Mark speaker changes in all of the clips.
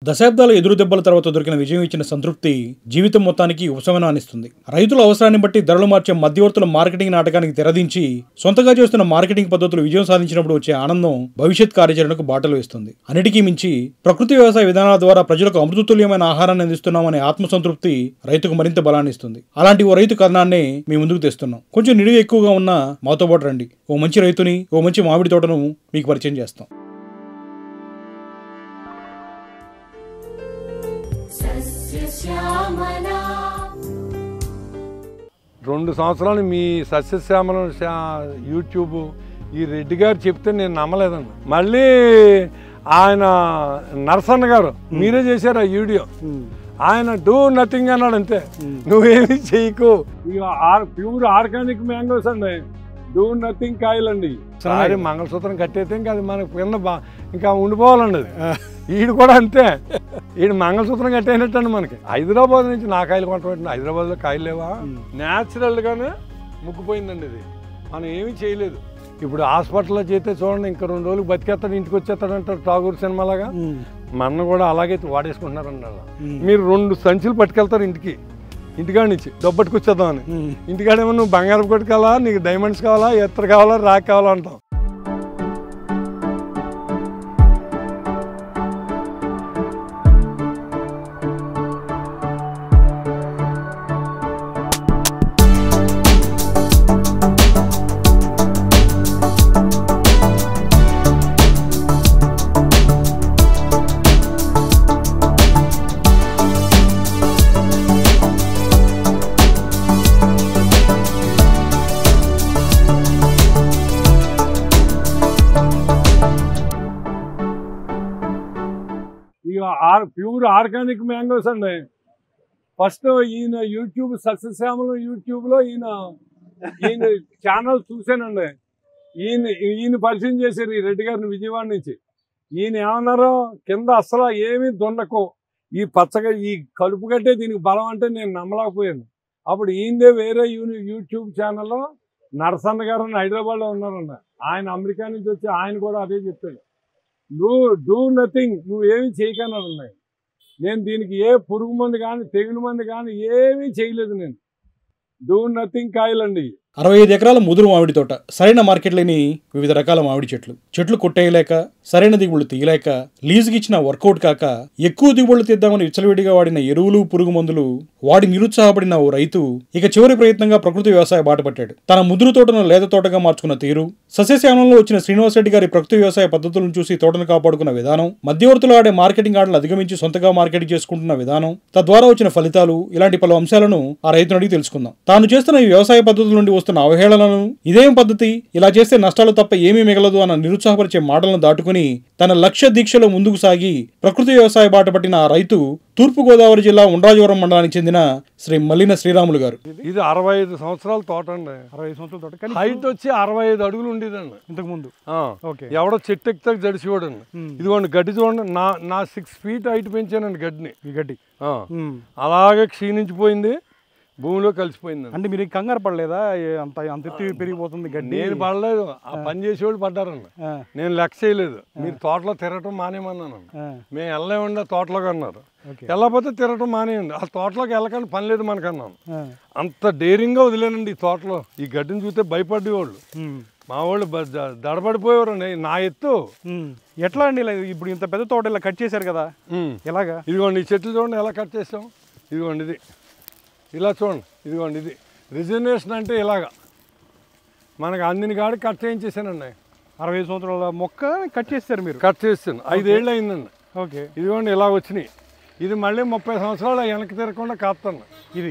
Speaker 1: దశాబ్దాల ఎదురు దెబ్బల తర్వాత దొరికిన విజయం ఇచ్చిన సంతృప్తి జీవితం మొత్తానికి ఉపశమనాన్నిస్తుంది. రైతుల అవసరాన్ని బట్టి ధరలు మార్చే మధ్యవర్తుల మార్కెటింగ్ నాటకానికి తెరదించి సొంతగా చేస్తున్న మార్కెటింగ్ పద్ధతులు విజయం సాధించినప్పుడు వచ్చే ఆనందం భవిష్యత్ కార్యాచరణకు బాటలు వేస్తుంది. అన్నిటికీ మించి ప్రకృతి వ్యవసాయ విధానాల ద్వారా ప్రజలకు అమృతతుల్యమైన ఆహారాన్ని అందిస్తున్నామనే ఆత్మసంతృప్తి రైతుకు మరింత బలాన్ని ఇస్తుంది. అలాంటి ఓ రైతు కథనాన్ని మీ ముందుకు తెస్తున్నాం. కొంచెం నిడివి ఎక్కువగా ఉన్న మాతో పాటు రండి. ఓ మంచి రైతుని, ఓ మంచి మామిడి తోటను మీకు పరిచయం చేస్తాం.
Speaker 2: రెండు సంవత్సరాలు మీ సస్యశ్యామలం యూట్యూబ్ ఈ రెడ్డి గారు చెప్తే నేను నమ్మలేదండి. మళ్ళీ ఆయన నరసన్న గారు మీరే చేశారు ఆ వీడియో. ఆయన డూ నథింగ్ అన్నాడు, అంతే, నువ్వేమి చెయ్యకు. ప్యూర్ ఆర్గానిక్ మ్యాంగోస్ అండి, డూ నథింగ్ కాయలు అండి. సరే మంగళసూత్రం కట్టేస్తే ఇంకా అది మనకు కింద ఇంకా ఉండిపోవాలండి. అది ఈడు కూడా అంతే, ఈడు మంగళసూత్రం కట్టేనట్టండి. మనకి హైదరాబాద్ నుంచి నా కాయలు కొంటాం, హైదరాబాద్లో కాయలు లేవా? న్యాచురల్గానే ముగ్గిపోయిందండి. ఇది మనం ఏమీ చేయలేదు. ఇప్పుడు హాస్పిటల్లో చేస్తే చూడండి, ఇంకా 2 రోజులు బతికేస్తాడు, ఇంటికి వచ్చేస్తాడంటారు ఠాగూర్ సినిమాలాగా. మన కూడా అలాగే వాడేసుకుంటున్నారండి. అలా మీరు 2 సంచులు పట్టుకెళ్తారు ఇంటికాడ నుంచి దొబ్బట్టుకొచ్చేద్దామని. ఇంటికాడేమో నువ్వు బంగారం కొట్టుకోవాలా, నీకు డైమండ్స్ కావాలా, ఎత్తర కావాలా, రాక్ కావాలా అంటాం. ప్యూర్ ఆర్గానిక్ మ్యాంగోస్ అండి. ఫస్ట్ ఈయన యూట్యూబ్ సస్యశ్యామలం యూట్యూబ్లో ఈయన ఛానల్ చూశానండి. ఈయన పరిచయం చేశారు ఈ రెడ్డి గారిని విజయవాడ నుంచి. ఈయన ఏమన్నారో, కింద అస్సలు ఏమీ దున్నకు, ఈ పచ్చగా ఈ కలుపు కట్టే దీనికి బలం అంటే నేను నమ్మలేకపోయాను. అప్పుడు ఈయనదే వేరే యూట్యూబ్ ఛానల్లో నరసన్న గారు హైదరాబాద్లో ఉన్నారన్న. ఆయన అమెరికా నుంచి వచ్చి ఆయన కూడా అదే చెప్పాడు, నువ్వు డూ నథింగ్, నువ్వేమీ చేయకన్నాడు. నేను దీనికి ఏ పురుగు మందు కానీ తెగులు మందు కానీ ఏమీ చేయలేదు. నేను డూ నథింగ్ కాయలండి.
Speaker 1: 65 ఎకరాల ముదురు మామిడి తోట, సరైన మార్కెట్ లేని వివిధ రకాల మామిడి చెట్లు కొట్టేయలేక, సరైన దిగుబడులు తీయలేక, లీజుకి ఇచ్చిన వర్కౌట్ కాక, ఎక్కువ దిగుబడులు తీద్దామని విచ్చలవిడిగా వాడిన ఎరువులు, పురుగు మందులు వాడి నిరుత్సాహపడిన ఓ రైతు ఇక చివరి ప్రయత్నంగా ప్రకృతి వ్యవసాయ బాట పట్టాడు. తన ముదురు తోటను లేత తోటగా మార్చుకున్న తీరు, సస్యశ్యామలంలో వచ్చిన శ్రీనివాసరెడ్డి గారి ప్రకృతి వ్యవసాయ పద్ధతులను చూసి తోటను కాపాడుకున్న విధానం, మధ్యవర్తులు ఆడే మార్కెటింగ్ ఆటలు అధిగమించి సొంతగా మార్కెటింగ్ చేసుకుంటున్న విధానం, తద్వారా వచ్చిన ఫలితాలు, ఇలాంటి పలు అంశాలను ఆ రైతును అడిగి తెలుసుకుందాం. తాను చేస్తున్న ఈ వ్యవసాయ పద్ధతుల నుండి వస్తున్న అవహేళనను, ఇదేం పద్ధతి, ఇలా చేస్తే నష్టాలు తప్ప ఏమీ మిగలదు అన్న నిరుత్సాహపరిచే మాటలను దాటుకుని తన లక్ష్య దీక్షలో ముందుకు సాగి ప్రకృతి వ్యవసాయ బాట పట్టిన ఆ రైతు తూర్పుగోదావరి జిల్లా ఉండ్రాజవరం మండలానికి చెందిన శ్రీ మల్లిన శ్రీరాములు గారు.
Speaker 2: ఇది 65 సంవత్సరాల తోట అండి. 65 సంవత్సరాల తోట. హైట్ వచ్చి 65 అడుగులు ఉండేదండి ఇంతకు ముందు. ఎవడో చెట్టు ఎక్కితే జడిసివాడండి. ఇదిగోండి గడ్డి చూడండి, నా 6 ఫీట్ హైట్ పెంచానండి గడ్డిని. ఈ గడ్డి అలాగే క్షీణించిపోయింది, భూమిలో కలిసిపోయింది.
Speaker 3: అంటే మీరు కంగారు పడలేదా, అంత ఎత్తు పెరిగిపోతుంది గడ్డి?
Speaker 2: నేను పడలేదు, ఆ పని చేసేవాళ్ళు పడ్డారండి. నేను లెక్క చేయలేదు. మీరు తోటలో తిరగటం మానేమన్నాను. మేము వెళ్ళలేమండి ఆ తోటలోకి అన్నారు. వెళ్ళకపోతే తిరగటం మానేయండి, ఆ తోటలోకి వెళ్ళకండి, పని లేదు మనకన్నాను. అంత డేరింగ్గా వదిలేనండి ఈ తోటలో. ఈ గడ్డిని చూస్తే భయపడేవాళ్ళు, మా వాళ్ళు దడబడిపోయేవారండి. నా ఎత్తు
Speaker 3: ఎట్లా అండి? ఇప్పుడు ఇంత పెద్ద తోట ఇలా కట్ చేశారు కదా, ఎలాగా?
Speaker 2: ఇదిగోండి ఈ చెట్లు చూడండి ఎలా కట్ చేసాం. ఇదిగోండి ఇది ఇలా చూడండి, ఇదిగోండి ఇది రిజర్వేషన్ అంటే ఇలాగా మనకు అందిన కాడికి కట్ చేయించేసానండి.
Speaker 3: 65 సంవత్సరాల మొక్క కట్ చేస్తారు మీరు?
Speaker 2: కట్ చేస్తాను, 5 ఏళ్ళు అయిందండి.
Speaker 3: ఓకే,
Speaker 2: ఇదిగోండి ఇలా వచ్చినాయి. ఇది మళ్ళీ 30 సంవత్సరాలు వెనక్కి తిరగకుండా కాస్తాను.
Speaker 3: ఇది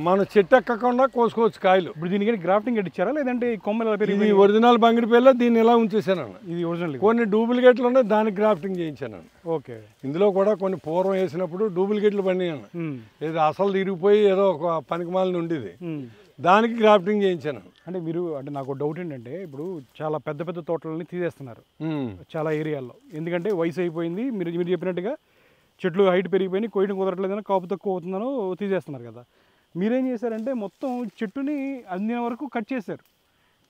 Speaker 2: మనం చెట్టు ఎక్కకుండా కోసుకోవచ్చు కాయలు.
Speaker 3: ఇప్పుడు దీనికి గ్రాఫ్టింగ్ ఇచ్చారా లేదంటే కొమ్మలు?
Speaker 2: ఇది ఒరిజినల్ బంగిడి పిల్ల, దీన్ని ఇలా ఉంచేసానండి.
Speaker 3: ఇది ఒరిజినల్.
Speaker 2: కొన్ని డూప్లికేట్లు ఉన్నాయి, దానికి గ్రాఫ్టింగ్ చేయించానండి.
Speaker 3: ఓకే,
Speaker 2: ఇందులో కూడా కొన్ని పూర్వం వేసినప్పుడు డూప్లికేట్లు పండియాను. ఏదో అసలు తిరిగిపోయి ఏదో ఒక పనికిమాలని ఉండేది, దానికి గ్రాఫ్టింగ్ చేయించాను.
Speaker 3: అంటే మీరు, అంటే నాకు డౌట్ ఏంటంటే, ఇప్పుడు చాలా పెద్ద పెద్ద తోటలని తీసేస్తున్నారు చాలా ఏరియాల్లో, ఎందుకంటే వయసు అయిపోయింది. మీరు చెప్పినట్టుగా చెట్లు హైట్ పెరిగిపోయి కొయ్యడం కుదరట్లేదని, కాపు తక్కువ అవుతుందనో తీసేస్తున్నారు కదా. మీరేం చేశారంటే మొత్తం చెట్టుని అందిన వరకు కట్ చేశారు.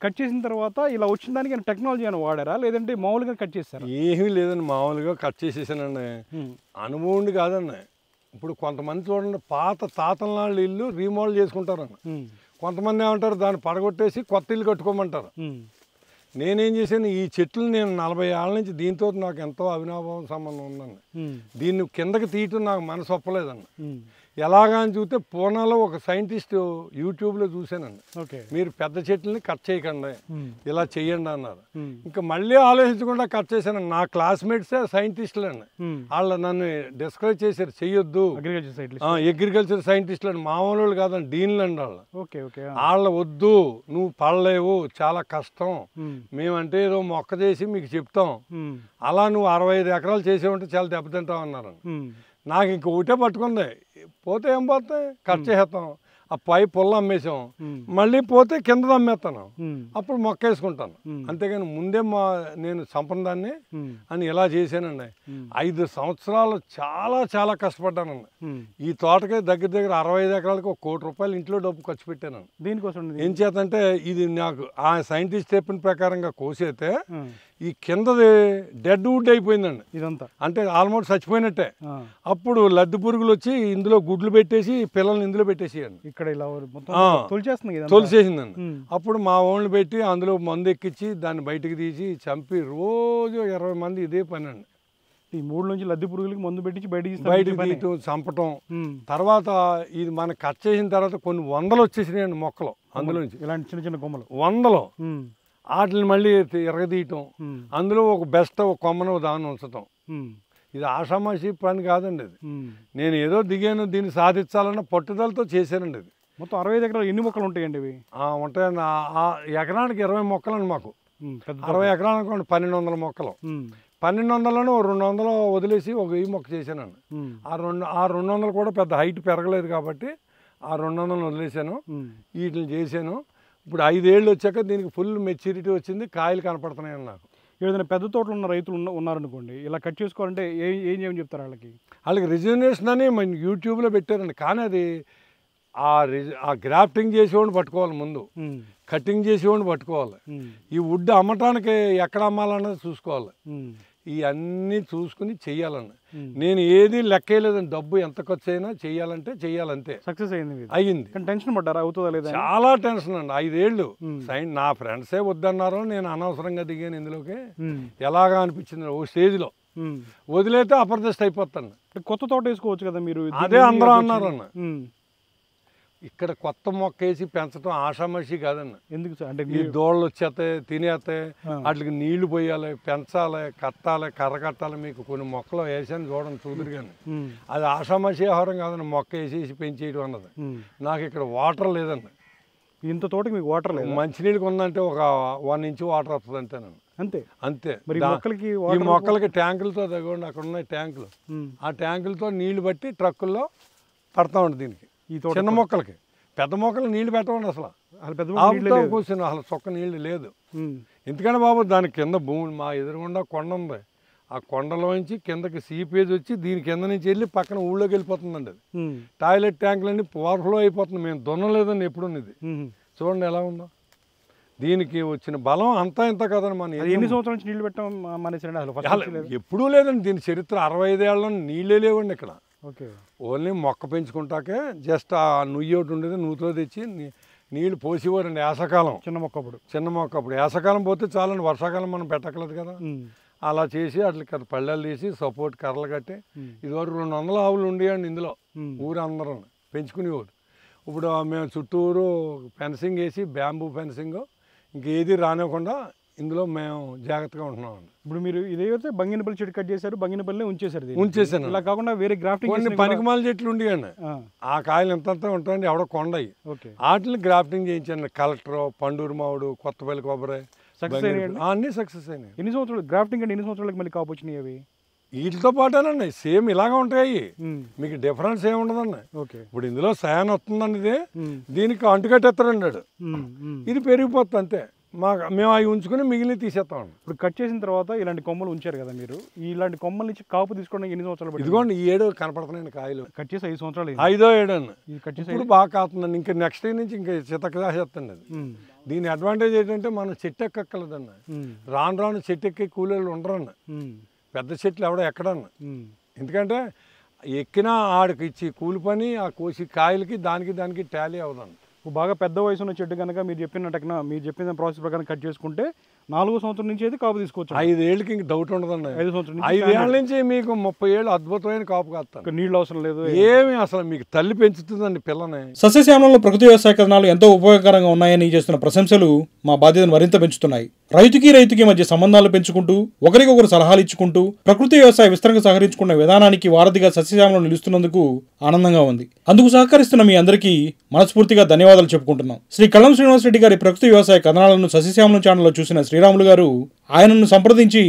Speaker 3: కట్ చేసిన తర్వాత ఇలా వచ్చిన దానికి టెక్నాలజీ అని వాడారా లేదంటే మామూలుగా కట్ చేస్తారా?
Speaker 2: ఏమీ లేదండి, మామూలుగా కట్ చేసేసానండి. అనుభవం ఉండి కాదండి. ఇప్పుడు కొంతమంది చూడండి, పాత తాతల నాళ్ళు ఇల్లు రీమోడల్ చేసుకుంటారన్న. కొంతమంది ఏమంటారు, దాన్ని పడగొట్టేసి కొత్త ఇల్లు కట్టుకోమంటారు. నేనేం చేశాను, ఈ చెట్లు నేను 40 ఏళ్ళ నుంచి దీంతో నాకు ఎంతో అవినాభావం సంబంధం ఉందండి. దీన్ని కిందకి తీయటం నాకు మనసు ఒప్పలేదండి. ఎలాగా అని చూస్తే పూనాలో ఒక సైంటిస్ట్ యూట్యూబ్లో చూశానండి. మీరు పెద్ద చెట్లని కట్ చేయకండి, ఇలా చెయ్యండి అన్నారు. ఇంకా మళ్ళీ ఆలోచించకుండా కట్ చేశాను. నా క్లాస్మేట్సే సైంటిస్టులు అండి. వాళ్ళు నన్ను డిస్కరేజ్ చేశారు, చెయ్యొద్దు. అగ్రికల్చర్ సైంటిస్టులు అండి, మామూలు వాళ్ళు కాదండి, డీన్లు అండి వాళ్ళు. వాళ్ళు వద్దు, నువ్వు పడలేవు, చాలా కష్టం, మేమంటే ఏదో మొక్క చేసి మీకు చెప్తాం, అలా నువ్వు 65 ఎకరాలు చేసేవంటే చాలా దెబ్బతింటావు అన్నారు. నాకు ఇంక ఒకటే పట్టుకుంది, పోతే ఏం పోతే కట్ చేసేస్తాం, ఆ పై పుల్ల అమ్మేసాం, మళ్ళీ పోతే కింద అమ్మేస్తాను, అప్పుడు మొక్క వేసుకుంటాను. అంతేగాని ముందే నేను సంపదాన్ని అని ఇలా చేశానండి. 5 సంవత్సరాలు చాలా చాలా కష్టపడ్డానండి. ఈ తోటకే దగ్గర 65 ఎకరాలకు 1 కోటి రూపాయలు ఇంట్లో డబ్బు ఖర్చు పెట్టాను.
Speaker 3: దీనికోసం
Speaker 2: ఏం చేతంటే ఇది నాకు ఆ సైంటిస్ట్ చెప్పిన ప్రకారంగా కోసేస్తే ఈ కిందది డెడ్ వుడ్ అయిపోయిందండి, ఇదంతా అంటే ఆల్మోస్ట్ చచ్చిపోయినట్టే. అప్పుడు లద్ది పురుగులు వచ్చి ఇందులో గుడ్లు పెట్టేసి పిల్లల్ని ఇందులో పెట్టేసేయండి, ఇక్కడ ఇలా తొలిసేసిందండి. అప్పుడు మా ఓన్లు పెట్టి అందులో మందు ఎక్కించి దాన్ని బయటికి తీసి చంపి రోజు 20 మంది ఇదే పని అండి.
Speaker 3: ఈ 3 నుంచి లద్ది పురుగులకి మందు పెట్టించి
Speaker 2: బయటికి తీయటం, చంపటం. తర్వాత ఇది మనం కట్ చేసిన తర్వాత కొన్ని 100 వచ్చేసినాయండి మొక్కలు, అందులోంచి
Speaker 3: ఇలాంటి చిన్న చిన్న కొమ్మలు
Speaker 2: 100. వాటిని మళ్ళీ ఎరగదీయటం, అందులో ఒక బెస్ట్ ఒక కొమ్మను దాన్ని ఉంచటం. ఇది ఆషామాషి పని కాదండి. ఇది నేను ఏదో దిగాను, దీన్ని సాధించాలన్న పట్టుదలతో చేశానండి. ఇది
Speaker 3: మొత్తం 65 ఎకరాలు ఎన్ని మొక్కలు ఉంటాయండి ఇవి?
Speaker 2: ఉంటాయండి, ఎకరానికి 20 మొక్కలండి మాకు. 60 ఎకరాలకు 1200 మొక్కలు. 1200లను 200 వదిలేసి ఒక 1000 మొక్క చేశానండి. ఆ 200 కూడా పెద్ద హైట్ పెరగలేదు కాబట్టి ఆ 200 వదిలేసాను, వీటిని చేశాను. ఇప్పుడు 5 ఏళ్ళు వచ్చాక దీనికి ఫుల్ మెచ్యూరిటీ వచ్చింది, కాయలు కనపడుతున్నాయండి నాకు.
Speaker 3: ఏదైనా పెద్ద తోటలు ఉన్న రైతులు ఉన్నారనుకోండి, ఇలా కట్ చేసుకోవాలంటే ఏం చేయమని చెప్తారు వాళ్ళకి?
Speaker 2: వాళ్ళకి రిజర్వేషన్ అని మన యూట్యూబ్లో పెట్టారండి. కానీ అది ఆ గ్రాఫ్టింగ్ చేసేవాడిని పట్టుకోవాలి, ముందు కటింగ్ చేసేవాడిని పట్టుకోవాలి, ఈ వుడ్ అమ్మటానికి ఎక్కడ అమ్మాలన్నది చూసుకోవాలి. ఇవన్నీ చూసుకుని చెయ్యాలన్న. నేను ఏది లెక్కేయలేదండి, డబ్బు ఎంత ఖర్చు అయినా చెయ్యాలంటే చెయ్యాలంతే.
Speaker 3: సక్సెస్
Speaker 2: అయ్యింది.
Speaker 3: టెన్షన్ పడ్డారా, అవుతుందా లేదా?
Speaker 2: చాలా టెన్షన్ అండి. 5 ఏళ్ళు నా ఫ్రెండ్సే వద్దన్నారు, నేను అనవసరంగా దిగాను ఇందులోకి. ఎలాగా అనిపించింది, ఓ స్టేజ్లో వదిలేస్తే అప్రదిష్ట అయిపోతాను.
Speaker 3: కొత్త తోట వేసుకోవచ్చు కదా మీరు,
Speaker 2: అదే అందరూ అన్నారు అన్న. ఇక్కడ కొత్త మొక్క వేసి పెంచడం ఆషామాషి కాదన్న.
Speaker 3: ఎందుకు అంటే
Speaker 2: ఈ దోళ్ళు వచ్చేస్తాయి, తినేస్తాయి, వాటికి నీళ్లు పోయాలి, పెంచాలి, కట్టాలి, కర్ర కట్టాలి. మీకు కొన్ని మొక్కలు వేసాను చూడండి, చూదురు కానీ అది ఆషామాషి ఆహారం కాదన్న. మొక్క వేసేసి పెంచేయడం అన్నది. నాకు ఇక్కడ వాటర్ లేదన్న.
Speaker 3: ఇంత తోటకి మీకు వాటర్ లేదు?
Speaker 2: మంచినీళ్ళకి ఉందంటే ఒక 1 ఇంచ్ వాటర్ వస్తుంది అంతేనండి. అంతే. ఈ మొక్కలకి ట్యాంకులతో తగ్గండి, అక్కడ ఉన్నాయి ట్యాంకులు. ఆ ట్యాంకులతో నీళ్లు బట్టి ట్రక్కుల్లో పడతా ఉంటుంది. దీనికి చిన్న మొక్కలకి, పెద్ద మొక్కలు నీళ్లు పెట్టవండి అసలు. కూర్చొని అసలు చొక్క నీళ్లు లేదు. ఎందుకంటే బాబు దాని కింద భూమి, మా ఎదురుగుండా కొండ ఉంది, ఆ కొండలోంచి కిందకి సీపేజ్ వచ్చి దీని కింద నుంచి వెళ్ళి పక్కన ఊళ్ళోకి వెళ్ళిపోతుందండి. అది టాయిలెట్ ట్యాంకులన్నీ ఓవర్ఫ్లో అయిపోతుంది. మేము దున్నలేదని ఎప్పుడు ఇది చూడండి ఎలా ఉందో. దీనికి వచ్చిన బలం అంతా ఇంత కదండి. మన
Speaker 3: ఎన్ని సంవత్సరాల నుంచి నీళ్లు పెట్టాం మానేసండి? అసలు
Speaker 2: ఎప్పుడూ లేదండి. దీని చరిత్ర 65 ఏళ్ళలో నీళ్ళే లేవండి ఇక్కడ. ఓన్లీ మొక్క పెంచుకుంటాకే జస్ట్ ఆ నుయ్యి ఒకటి ఉండేది, నూతిలో తెచ్చి నీళ్ళు పోసేవారండి. వేసవకాలం
Speaker 3: చిన్న మొక్క
Speaker 2: అప్పుడు వేసవకాలం పోతే చాలండి, వర్షాకాలం మనం పెట్టకలేదు కదా. అలా చేసి అట్లా పళ్ళాలు తీసి సపోర్ట్ కర్రలు కట్టి, ఇదివరకు 200 ఆవులు ఉండేయండి ఇందులో, ఊరు అందరూ పెంచుకునేవారు. ఇప్పుడు మేము చుట్టూరు ఫెన్సింగ్ వేసి, బ్యాంబూ ఫెన్సింగ్, ఇంకేది రానివ్వకుండా ఇందులో మేము జాగ్రత్తగా ఉంటున్నామండి.
Speaker 3: ఇప్పుడు మీరు ఇదైతే బంగినపల్లి చెట్టు కట్ చేశారు, బంగినపల్లి
Speaker 2: ఉంచేసాను.
Speaker 3: ఇలా కాకుండా వేరే గ్రాఫ్టింగ్
Speaker 2: కొన్ని పనికిమాల చెట్లు ఉండేయండి, ఆ కాయలు ఎంత ఉంటాయండి, ఎవడో కొండయి, వాటిని గ్రాఫ్టింగ్ చేయించండి. కలెక్టర్, పండూరు మామిడు, కొత్తపల్లి కొబ్బరి, అన్ని సక్సెస్ అయినాయి.
Speaker 3: ఎన్ని సంవత్సరాలు గ్రాఫ్టింగ్ అంటే ఎన్ని సంవత్సరాలకు మళ్ళీ కాపు వచ్చినాయి అవి?
Speaker 2: వీటితో పాటేనండి, సేమ్ ఇలాగా ఉంటాయి. మీకు డిఫరెన్స్ ఏముండదండి. ఇప్పుడు ఇందులో సయాన్ వస్తుందండి, ఇది దీనికి అంటుకట్టేస్తారండి, ఇది పెరిగిపోతుంది అంతే. మేము అవి ఉంచుకుని మిగిలిన తీసేస్తామండి.
Speaker 3: ఇప్పుడు కట్ చేసిన తర్వాత ఇలాంటి కొమ్మలు ఉంచారు కదా మీరు, ఇలాంటి కొమ్మల నుంచి కాపు తీసుకోవడానికి ఎన్ని సంవత్సరాలు పడుతుంది?
Speaker 2: ఇదిగోండి ఈ 7 కనపడుతున్నాయండి కాయలు.
Speaker 3: కట్ చేసి 5 సంవత్సరాలు
Speaker 2: 5వ 7 అండి.
Speaker 3: ఇది కట్ చేసి
Speaker 2: ఇప్పుడు బాగా కాస్తుందండి. ఇంకా నెక్స్ట్ ఇయర్ నుంచి ఇంకా చితకదాసేస్తండి అది. దీని అడ్వాంటేజ్ ఏంటంటే మనం చెట్టు ఎక్కక్కర్లేదండి. రాను రాను చెట్టు ఎక్కే కూలీలు ఉండరండి, పెద్ద చెట్లు ఎవడో ఎక్కడన్నా. ఎందుకంటే ఎక్కినా ఆడికి ఇచ్చి కూలి పని ఆ కోసి కాయలకి దానికి టాలీ అవుదండి.
Speaker 3: బాగా పెద్ద వయసు ఉన్న చెట్టు కనుక మీరు చెప్పిన ప్రాసెస్ ప్రకారం కట్ చేసుకుంటే 4వ సంవత్సరం నుంచి అయితే కాపు తీసుకోవచ్చు.
Speaker 2: 5 ఏళ్ళకి ఇంక డౌట్ ఉండదండి.
Speaker 3: 5 సంవత్సరం
Speaker 2: 5 ఏళ్ళ నుంచి మీకు 30 ఏళ్ళు అద్భుతమైన కాపు కాస్తాను.
Speaker 3: నీళ్ళు అవసరం లేదు,
Speaker 2: ఏమి అసలు మీకు తల్లి పెంచుతుందండి పిల్లని.
Speaker 1: సస్యశ్యామలంలో ప్రకృతి వ్యవసాయ కథనాలు ఎంతో ఉపయోగకరంగా ఉన్నాయని చేస్తున్న ప్రశంసలు మా బాధ్యతను మరింత పెంచుతున్నాయి. రైతుకి మధ్య సంబంధాలు పెంచుకుంటూ ఒకరికొకరు సలహాలు ఇచ్చుకుంటూ ప్రకృతి వ్యవసాయ విస్తరణకు సహకరించుకున్న విధానానికి వారధిగా సస్యశ్యామలం నిలుస్తున్నందుకు ఆనందంగా ఉంది. అందుకు సహకరిస్తున్న మీ అందరికీ మనస్ఫూర్తిగా ధన్యవాదాలు చెప్పుకుంటున్నాం. శ్రీ కళ్ళం శ్రీనివాసరెడ్డి గారి ప్రకృతి వ్యవసాయ కథనాలను సస్యశ్యామలం ఛానల్లో చూసిన శ్రీరాములు గారు ఆయనను సంప్రదించి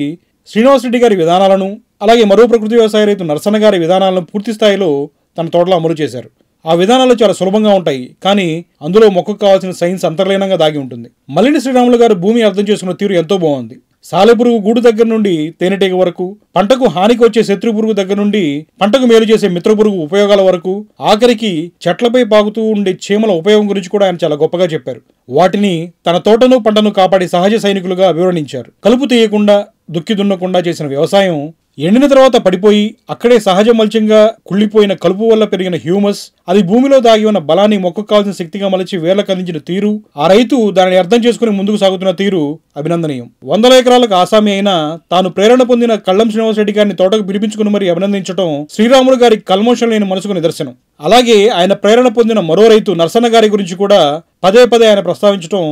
Speaker 1: శ్రీనివాసరెడ్డి గారి విధానాలను అలాగే మరో ప్రకృతి వ్యవసాయ రైతు నరసన్న గారి విధానాలను పూర్తి స్థాయిలో తన తోటలో అమలు చేశారు. ఆ విధానాలు చాలా సులభంగా ఉంటాయి, కానీ అందులో మొక్కకు కావాల్సిన సైన్స్ అంతర్లీనంగా దాగి ఉంటుంది. మల్లిని శ్రీరాములు గారు భూమి అర్థం చేసుకున్న తీరు ఎంతో బాగుంది. సాలెపురుగు గూడు దగ్గర నుండి తేనెటీగ వరకు, పంటకు హానికి వచ్చే శత్రు పురుగు దగ్గర నుండి పంటకు మేలు చేసే మిత్రపురుగు ఉపయోగాల వరకు, ఆఖరికి చెట్లపై పాకుతూ ఉండే చీమల ఉపయోగం గురించి కూడా ఆయన చాలా గొప్పగా చెప్పారు. వాటిని తన తోటను పంటను కాపాడే సహజ సైనికులుగా అభివర్ణించారు. కలుపు తీయకుండా దుక్కి దున్నకుండా చేసిన వ్యవసాయం ఎండిన తర్వాత పడిపోయి అక్కడే సహజ మల్చంగా కుళ్ళిపోయిన కలుపు వల్ల పెరిగిన హ్యూమస్, అది భూమిలో దాగి ఉన్న బలాన్ని మొక్కకు కావాల్సిన శక్తిగా మలచి వేర్లకు అందించిన తీరు, ఆ రైతు దానిని అర్థం చేసుకుని ముందుకు సాగుతున్న తీరు అభినందనీయం. 100 ఎకరాలకు ఆసామి అయినా తాను ప్రేరణ పొందిన కళ్ళం శ్రీనివాసరెడ్డి గారిని తోటకు పిలిపించుకుని మరీ అభినందించడం శ్రీరాములు గారి కల్మోషం లేని మనసుకు నిదర్శనం. అలాగే ఆయన ప్రేరణ పొందిన మరో రైతు నరసన్న గారి గురించి కూడా పదే ఆయన ప్రస్తావించడం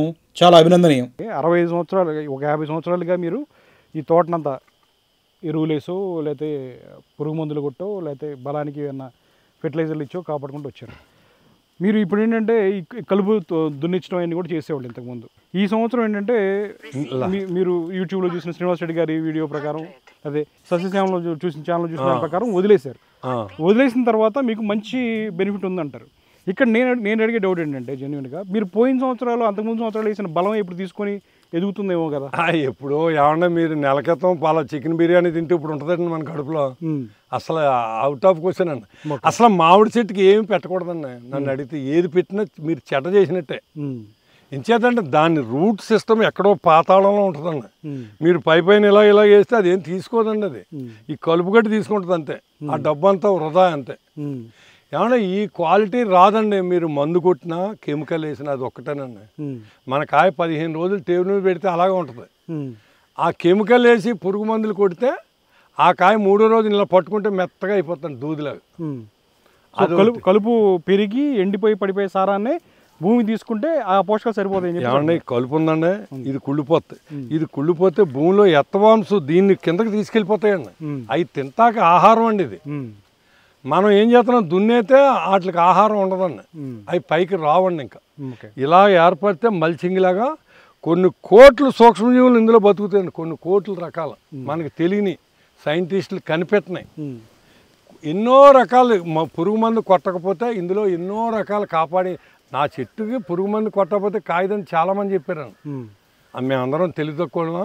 Speaker 1: చాలా అభినందనీయం.
Speaker 3: 65 సంవత్సరాలు, ఒక 50 సంవత్సరాలుగా మీరు ఈ తోటనంతా ఎరువులేసో లేకపోతే పురుగు మందులు కొట్టో లేకపోతే బలానికి ఏమన్నా ఫెర్టిలైజర్లు ఇచ్చో కాపాడుకుంటూ వచ్చారు. మీరు ఇప్పుడు ఏంటంటే ఈ కలుపు దున్నించడం అన్నీ కూడా చేసేవాళ్ళు ఇంతకుముందు. ఈ సంవత్సరం ఏంటంటే మీరు యూట్యూబ్లో చూసిన శ్రీనివాసరెడ్డి గారి వీడియో ప్రకారం అదే సస్యశ్యామలో చూసిన ఛానల్ చూసిన ప్రకారం వదిలేశారు. వదిలేసిన తర్వాత మీకు మంచి బెనిఫిట్ ఉందంటారు. ఇక్కడ నేను అడిగే డౌట్ ఏంటంటే జెన్యున్గా మీరు పోయిన సంవత్సరాలు అంతకుముందు సంవత్సరాలు వేసిన బలం ఇప్పుడు తీసుకొని ఎదుగుతుందేమో కదా.
Speaker 2: ఎప్పుడో ఏమన్నా మీరు నెల క్రితం పాల చికెన్ బిర్యానీ తింటే ఇప్పుడు ఉంటుందండి మన కడుపులో. అసలు అవుట్ ఆఫ్ క్వశ్చన్ అండి. అసలు మామిడి చెట్టుకి ఏమి పెట్టకూడదండి. నన్ను అడిగితే ఏది పెట్టినా మీరు చెడ్డ చేసినట్టే. ఎంచేతంటే దాని రూట్ సిస్టమ్ ఎక్కడో పాతాళంలో ఉంటుందండి. మీరు పైన ఇలా వేస్తే అది ఏం తీసుకోదండి. అది ఈ కలుపు గట్టి తీసుకుంటుంది అంతే. ఆ డబ్బు అంతా వృధా అంతే. ఏమన్నా ఈ క్వాలిటీ రాదండి. మీరు మందు కొట్టినా కెమికల్ వేసినా అది ఒక్కటేనండి. మన కాయ 15 రోజులు టేబుల్ మీద పెడితే అలాగే ఉంటుంది. ఆ కెమికల్ వేసి పురుగు మందులు కొడితే ఆ కాయ 3వ రోజు ఇలా పట్టుకుంటే మెత్తగా అయిపోతుంది దూదిలాగా.
Speaker 3: కలుపు పెరిగి ఎండిపోయి పడిపోయే సారాన్ని భూమి తీసుకుంటే ఆ పోషకాలు సరిపోతాయి.
Speaker 2: ఏమన్నా కలుపు ఉందండి, ఇది కుళ్ళిపోతాయి. ఇది కుళ్ళిపోతే భూమిలో ఎత్తవాంశు దీన్ని కిందకి తీసుకెళ్ళిపోతాయండి. అవి తింటాక ఆహారం అండి. ఇది మనం ఏం చేస్తున్నాం, దున్నేతే వాటికి ఆహారం ఉండదండి. అవి పైకి రావండి. ఇంకా ఇలా ఏర్పడితే మల్చింగ్ లాగా కొన్ని కోట్ల సూక్ష్మజీవులు ఇందులో బతుకుతాయండి. కొన్ని కోట్ల రకాలు మనకి తెలియని సైంటిస్టులు కనిపెట్టినాయి. ఎన్నో రకాలు పురుగు మందు కొట్టకపోతే ఇందులో ఎన్నో రకాలు కాపాడి. నా చెట్టుకి పురుగు మందు కొట్టకపోతే కాయదని చాలామంది చెప్పారు. మేమందరం తెలివి తక్కువ.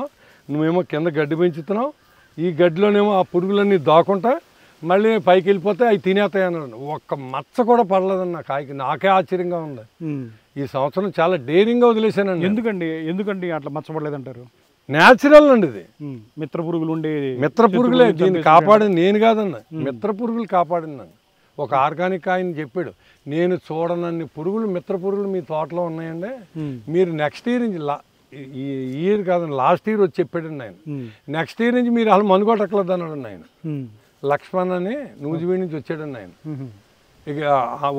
Speaker 2: నువ్వేమో కింద గడ్డి పెంచుతున్నావు, ఈ గడ్డిలోనేమో ఆ పురుగులన్నీ దాక్కుంటా మళ్ళీ పైకి వెళ్ళిపోతే అవి తినేస్తాయి అన్నాడు. ఒక్క మచ్చ కూడా పడలేదండి నా కాయకి. నాకే ఆశ్చర్యంగా ఉంది. ఈ సంవత్సరం చాలా డేరింగ్గా వదిలేసానండి.
Speaker 3: ఎందుకండి అట్లా మచ్చపడలేదంటారు?
Speaker 2: న్యాచురల్ అండి ఇది.
Speaker 3: మిత్ర
Speaker 2: పురుగులే దీన్ని కాపాడింది నేను కాదన్న. మిత్ర పురుగులు కాపాడిందండి. ఒక ఆర్గానిక్ ఆయన చెప్పాడు, నేను చూడనన్ని పురుగులు మిత్ర పురుగులు మీ తోటలో ఉన్నాయండి. మీరు నెక్స్ట్ ఇయర్ నుంచి ఈ ఇయర్ కాదండి లాస్ట్ ఇయర్ వచ్చి చెప్పాడండి ఆయన. నెక్స్ట్ ఇయర్ నుంచి మీరు అసలు మందు కొట్టక్కర్లేదు అన్నాడు ఆయన. లక్ష్మణ్ అని నూజివీడి నుంచి వచ్చాడండి ఆయన. ఇక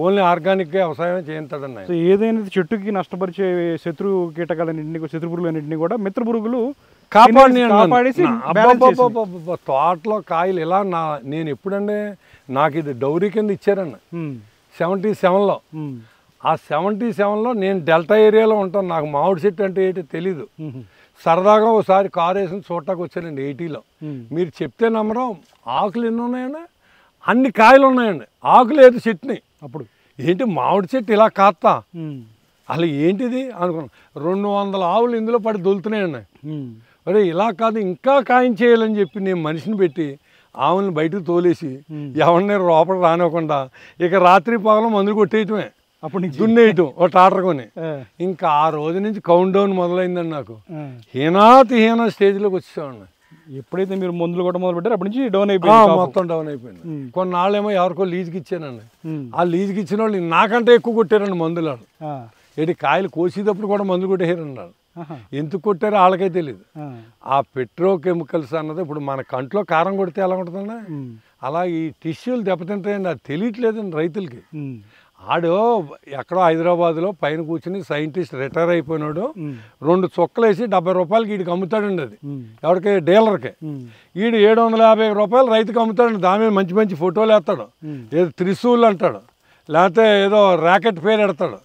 Speaker 2: ఓన్లీ ఆర్గానిక్ వ్యవసాయం చేస్తాడండి ఆయన.
Speaker 3: ఏదైనా చెట్టుకి నష్టపరిచే శత్రు కీటకాలన్నింటినీ శత్రు పురుగులన్నింటినీ కూడా మిత్ర పురుగులు
Speaker 2: తోటలో కాయలు ఇలా నేను ఎప్పుడంటే నాకు ఇది డౌరీ కింద ఇచ్చారన్న 77లో. ఆ 77లో నేను డెల్టా ఏరియాలో ఉంటాను. నాకు మామిడి చెట్టు అంటే ఏంటో తెలీదు. సరదాగా ఒకసారి కారు వేసుకుని చూడటానికి వచ్చానండి 80లో. మీరు చెప్తే నమ్మరం, ఆకులు ఎన్ని ఉన్నాయండి, అన్ని కాయలు ఉన్నాయండి, ఆకులు ఏదో చెట్టుని.
Speaker 3: అప్పుడు
Speaker 2: ఏంటి మామిడి చెట్టు ఇలా కాస్తా అసలు ఏంటిది అనుకున్నాను. 200 ఆవులు ఇందులో పడి దొలుతున్నాయండి. అరే ఇలా కాదు ఇంకా ఖాయం చేయాలని చెప్పి నేను మనిషిని పెట్టి ఆవులను బయటకు తోలేసి ఎవరిని లోపల రానివ్వకుండా ఇక రాత్రి పగలు మందులు కొట్టేయటమే, అప్పుడు దున్నేయటం ఓ టాటర్ కొని. ఇంకా ఆ రోజు నుంచి కౌంట్ డౌన్ మొదలైందండి. నాకు హీనా స్టేజ్లోకి వచ్చేసామండి.
Speaker 3: ఎప్పుడైతే మీరు మందులు కూడా మొదలు పెట్టారు అప్పటి నుంచి డౌన్ అయిపోయింది,
Speaker 2: మొత్తం డౌన్ అయిపోయింది. కొన్నాళ్ళేమో ఎవరికో లీజుకి ఇచ్చానండి. ఆ లీజుకి ఇచ్చిన వాళ్ళు నాకంటే ఎక్కువ కొట్టారండి మందులు. వాళ్ళు ఏంటి కాయలు కోసేటప్పుడు కూడా మందులు కొట్టేయారండి. వాళ్ళు ఎందుకు కొట్టారో వాళ్ళకే తెలియదు. ఆ పెట్రోకెమికల్స్ అన్నది ఇప్పుడు మన కంట్లో కారం కొడితే ఎలా ఉంటుందండి, అలా ఈ టిష్యూలు దెబ్బతింటాయండి. అది తెలియట్లేదండి రైతులకి. ఆడు ఎక్కడో హైదరాబాద్లో పైన కూర్చుని సైంటిస్ట్ రిటైర్ అయిపోయినాడు, 2 చుక్కలు వేసి 70 రూపాయలకి వీడికి అమ్ముతాడండి. అది ఎవరికి డీలర్కి. వీడు 750 రూపాయలు రైతుకి అమ్ముతాడండి. దాని మీద మంచి మంచి ఫోటోలు వేస్తాడు, ఏదో త్రిశూల్ అంటాడు, లేకపోతే ఏదో ర్యాకెట్ పేరు పెడతాడు.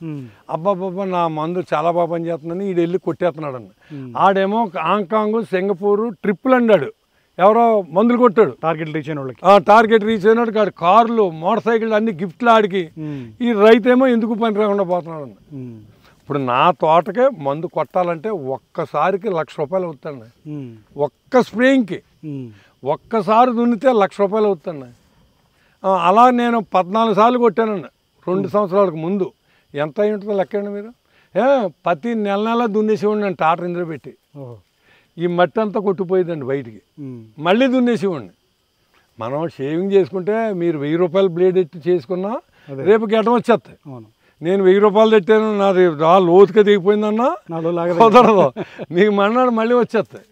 Speaker 2: అబ్బాబ్బా నా మందు చాలా బాగా పనిచేస్తుందని వీడు వెళ్ళి కొట్టేస్తున్నాడండి. ఆడేమో హాంకాంగ్ సింగపూరు ట్రిప్పులు అన్నాడు, ఎవరో మందులు కొట్టాడు
Speaker 3: టార్గెట్ రీచ్ అయిన వాళ్ళకి.
Speaker 2: టార్గెట్ రీచ్ అయినాడు కాదు, కార్లు మోటార్ సైకిల్ అన్ని గిఫ్ట్లు ఆడికి. ఈ రైతు ఏమో ఎందుకు పని రాకుండా పోతున్నాడు. ఇప్పుడు నా తోటకే మందు కొట్టాలంటే ఒక్కసారికి 1,00,000 రూపాయలు అవుతాండి. ఒక్క స్ప్రేయింగ్కి ఒక్కసారి దున్నితే 1,00,000 రూపాయలు అవుతాండి. అలా నేను 14 సార్లు కొట్టానండి 2 సంవత్సరాలకు ముందు. ఎంత అయి ఉంటుందో లెక్కండి మీరు. ప్రతి నెల దున్నేసేవాడిని నేను టాటర్ ఇందులో పెట్టి. ఈ మట్టి అంతా కొట్టుపోయిందండి బయటికి, మళ్ళీ దున్నేసేవాడిని. మనం షేవింగ్ చేసుకుంటే మీరు 1000 రూపాయలు బ్లేడ్ ఎట్టి చేసుకున్నా రేపు గెటం వచ్చేస్తాయి. నేను 1000 రూపాయలు తెట్టాను, నాది లోతుగా దిగిపోయిందన్నా కుదరదు, మీకు మన్నాడు మళ్ళీ వచ్చేస్తాయి.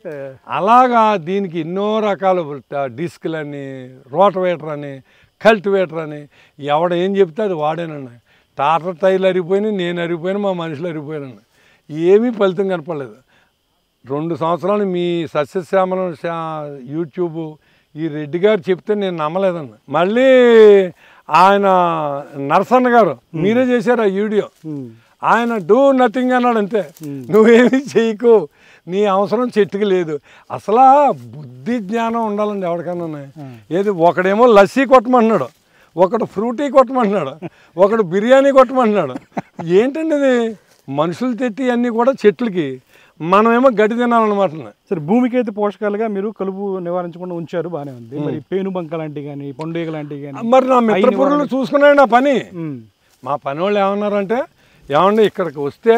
Speaker 2: అలాగా దీనికి ఎన్నో రకాల డిస్క్లని, రోటవేటర్ అని, కల్టివేటర్ అని ఎవడ ఏం చెప్తే అది వాడానండి. టాటర్ టైర్లు అరిగిపోయినాయి, నేను అరిగిపోయాను, మా మనుషులు అరిగిపోయానండి. ఏమీ ఫలితం కనపడలేదు. 2 సంవత్సరాలు మీ సస్యశ్యామలం యూట్యూబ్ ఈ రెడ్డి గారు చెప్తే నేను నమ్మలేదన్న. మళ్ళీ ఆయన నరసన్న గారు మీరే చేశారు ఆ వీడియో. ఆయన డూ నథింగ్ అన్నాడు, అంతే. నువ్వేమీ చేయకు, నీ అవసరం చెట్టుకి లేదు. అసలు బుద్ధి జ్ఞానం ఉండాలండి ఎవరికన్నా. ఏది ఒకడేమో లస్సీ కొట్టమంటున్నాడు, ఒకడు ఫ్రూటీ కొట్టమంటున్నాడు, ఒకడు బిర్యానీ కొట్టమంటున్నాడు. ఏంటండి ఇది? మనుషులు తెట్టి అన్నీ కూడా చెట్లకి, మనమేమో గడ్డి తినాలన్నమాట.
Speaker 3: సరే, భూమికి అయితే పోషకాలుగా మీరు కలుపు నివారించకుండా ఉంచారు, బాగానే ఉంది. మరి పేనుబంక లాంటివి కానీ, పండుగ లాంటివి కానీ,
Speaker 2: మరి నా మిత్ర పురుగులు చూసుకున్నాడు నా పని. మా పని వాళ్ళు ఏమన్నారంటే, ఏమండి ఇక్కడికి వస్తే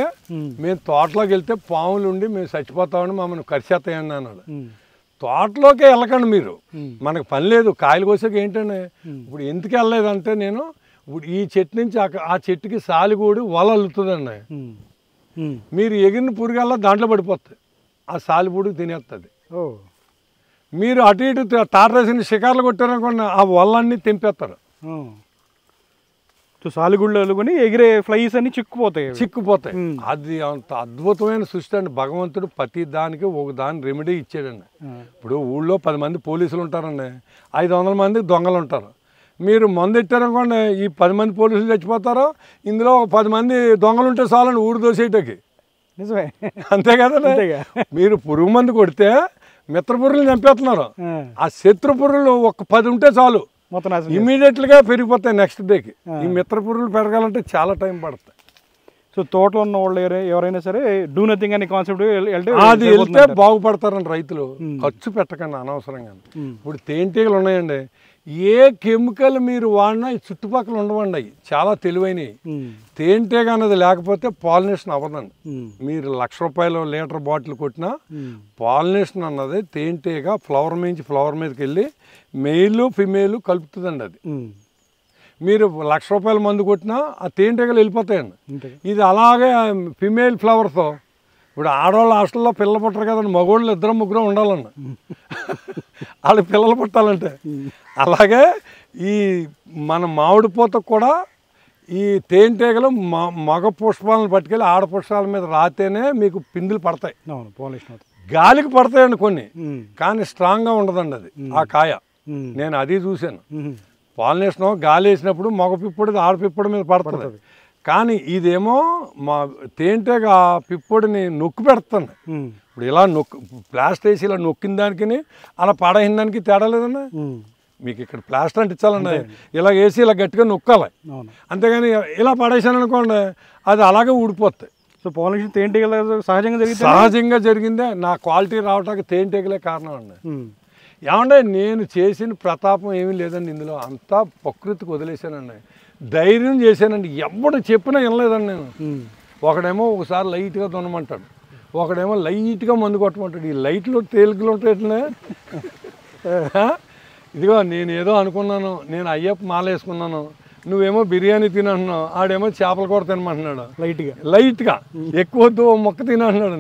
Speaker 2: మేము తోటలోకి వెళ్తే పాములు ఉండి మేము చచ్చిపోతామని మమ్మల్ని కరిచేస్తాయండి అన్నాడు. తోటలోకే వెళ్ళకండి మీరు, మనకు పని లేదు. కాయలు కోసాక ఏంటండి ఇప్పుడు ఎందుకు వెళ్ళలేదంటే, నేను ఇప్పుడు ఈ చెట్టు నుంచి ఆ చెట్టుకి సాలిగూడి వల అల్లుతుందండి. మీరు ఎగిరిన పురుగల్లా దాంట్లో పడిపోతుంది, ఆ సాలిపూడికి తినేస్తుంది. మీరు అటు ఇటు తాటరేసిన షికార్లు కొట్టారనుకోండి, ఆ వల్లన్నీ తెంపేస్తారు.
Speaker 3: సాలిగుళ్ళు అల్లుకొని ఎగిరే ఫ్లైస్ అన్ని చిక్కుపోతాయి.
Speaker 2: అది అంత అద్భుతమైన సృష్టి అండి. భగవంతుడు ప్రతి దానికి ఒక దాని రెమెడీ ఇచ్చాడండి. ఇప్పుడు ఊళ్ళో 10 మంది పోలీసులు ఉంటారండి, 500 మంది దొంగలు ఉంటారు. మీరు మందు ఎట్టారనుకోండి, ఈ 10 మంది పోలీసులు చచ్చిపోతారు, ఇందులో ఒక 10 మంది దొంగలు ఉంటే చాలండి ఊరు దోసేయటకి.
Speaker 3: నిజమే,
Speaker 2: అంతే కదండి. మీరు పురుగు మందు కొడితే మిత్ర పురుగులు చంపేస్తున్నారు, ఆ శత్రు పురుగులు ఒక 10 ఉంటే చాలు, ఇమీడియట్గా పెరిగిపోతాయి నెక్స్ట్ డేకి. ఈ మిత్ర పురుగులు పెరగాలంటే చాలా టైం పడుతుంది.
Speaker 3: సో తోటలో ఉన్న వాళ్ళు ఎవరైనా సరే డూ నథింగ్ అనే కాన్సెప్ట్
Speaker 2: అది వెళ్తే బాగుపడతారండి రైతులు. ఖర్చు పెట్టకండి అనవసరంగా. ఇప్పుడు తేనెటీగలు ఉన్నాయండి, ఏ కెమికల్ మీరు వాడినా ఈ చుట్టుపక్కల ఉండవండి, అవి చాలా తెలివైనవి. తేనెటీగ అనేది లేకపోతే పాలినేషన్ అవ్వదండి. మీరు 1,00,000 రూపాయలు లీటర్ బాటిల్ కొట్టినా పాలినేషన్ అన్నది తేనెటీగ ఫ్లవర్ నుంచి ఫ్లవర్ మీదకి వెళ్ళి మెయిల్ ఫిమేల్ కలుపుతుందండి. అది మీరు 1,00,000 రూపాయల మందు కొట్టినా ఆ తేనెటీగలు వెళ్ళిపోతాయండి. ఇది అలాగే ఫిమేల్ ఫ్లవర్తో. ఇప్పుడు ఆడవాళ్ళు హాస్టల్లో పిల్లలు పుట్టరు కదండి, మగవాళ్ళు 2-3 ఉండాలండి వాళ్ళు పిల్లలు పుట్టాలంటే. అలాగే ఈ మన మామిడి పూతకు కూడా ఈ తేనెటీగలు మగ పుష్పాలను పట్టుకెళ్ళి ఆడ పుష్పాల మీద రాతేనే మీకు పిందులు పడతాయి. గాలికి పడతాయండి కొన్ని, కానీ స్ట్రాంగ్గా ఉండదండి అది ఆ కాయ. నేను అది చూశాను. పాలినేషన్ గాలి వేసినప్పుడు మగ పిప్పొడి ఆడ పిప్పొడి మీద పడుతుంది, కానీ ఇదేమో మా తేనెటీగ ఆ పిప్పొడిని నొక్కి పెడుతుంది. ఇప్పుడు ఇలా ప్లాస్టర్ వేసి ఇలా నొక్కిన దానికి అలా పడైన దానికి తేడా లేదన్నా. మీకు ఇక్కడ ప్లాస్టర్ అంటించాలండి, ఇలా వేసి ఇలా గట్టిగా నొక్కాలి,
Speaker 3: అవును.
Speaker 2: అంతేగాని ఇలా పడేసాను అనుకోండి అది అలాగే ఊడిపోతాయి.
Speaker 3: సో పాలినేషన్ తేనెటీగల సహజంగా జరిగింది.
Speaker 2: సహజంగా జరిగిందే, నా క్వాలిటీ రావడానికి తేనెటీగలే కారణం అండి. ఏమంటే నేను చేసిన ప్రతాపం ఏమీ లేదండి ఇందులో, అంతా ప్రకృతికి వదిలేశానండి, ధైర్యం చేశానండి. ఎవడు చెప్పినా వినలేదండి నేను. ఒకడేమో ఒకసారి లైట్గా దున్నమంటాడు, ఒకడేమో లైట్గా మందు కొట్టమంటాడు. ఈ లైట్లు తేలికలు ఉంటాయి. ఇదిగో నేను ఏదో అనుకున్నాను, నేను అయ్యప్ప మాల వేసుకున్నాను, నువ్వేమో బిర్యానీ తినంటున్నావు, ఆడేమో చేపల కూర తినమంటున్నాడు లైట్గా. ఎక్కువ వద్దు, ఓ మొక్క తినంటున్నాడు.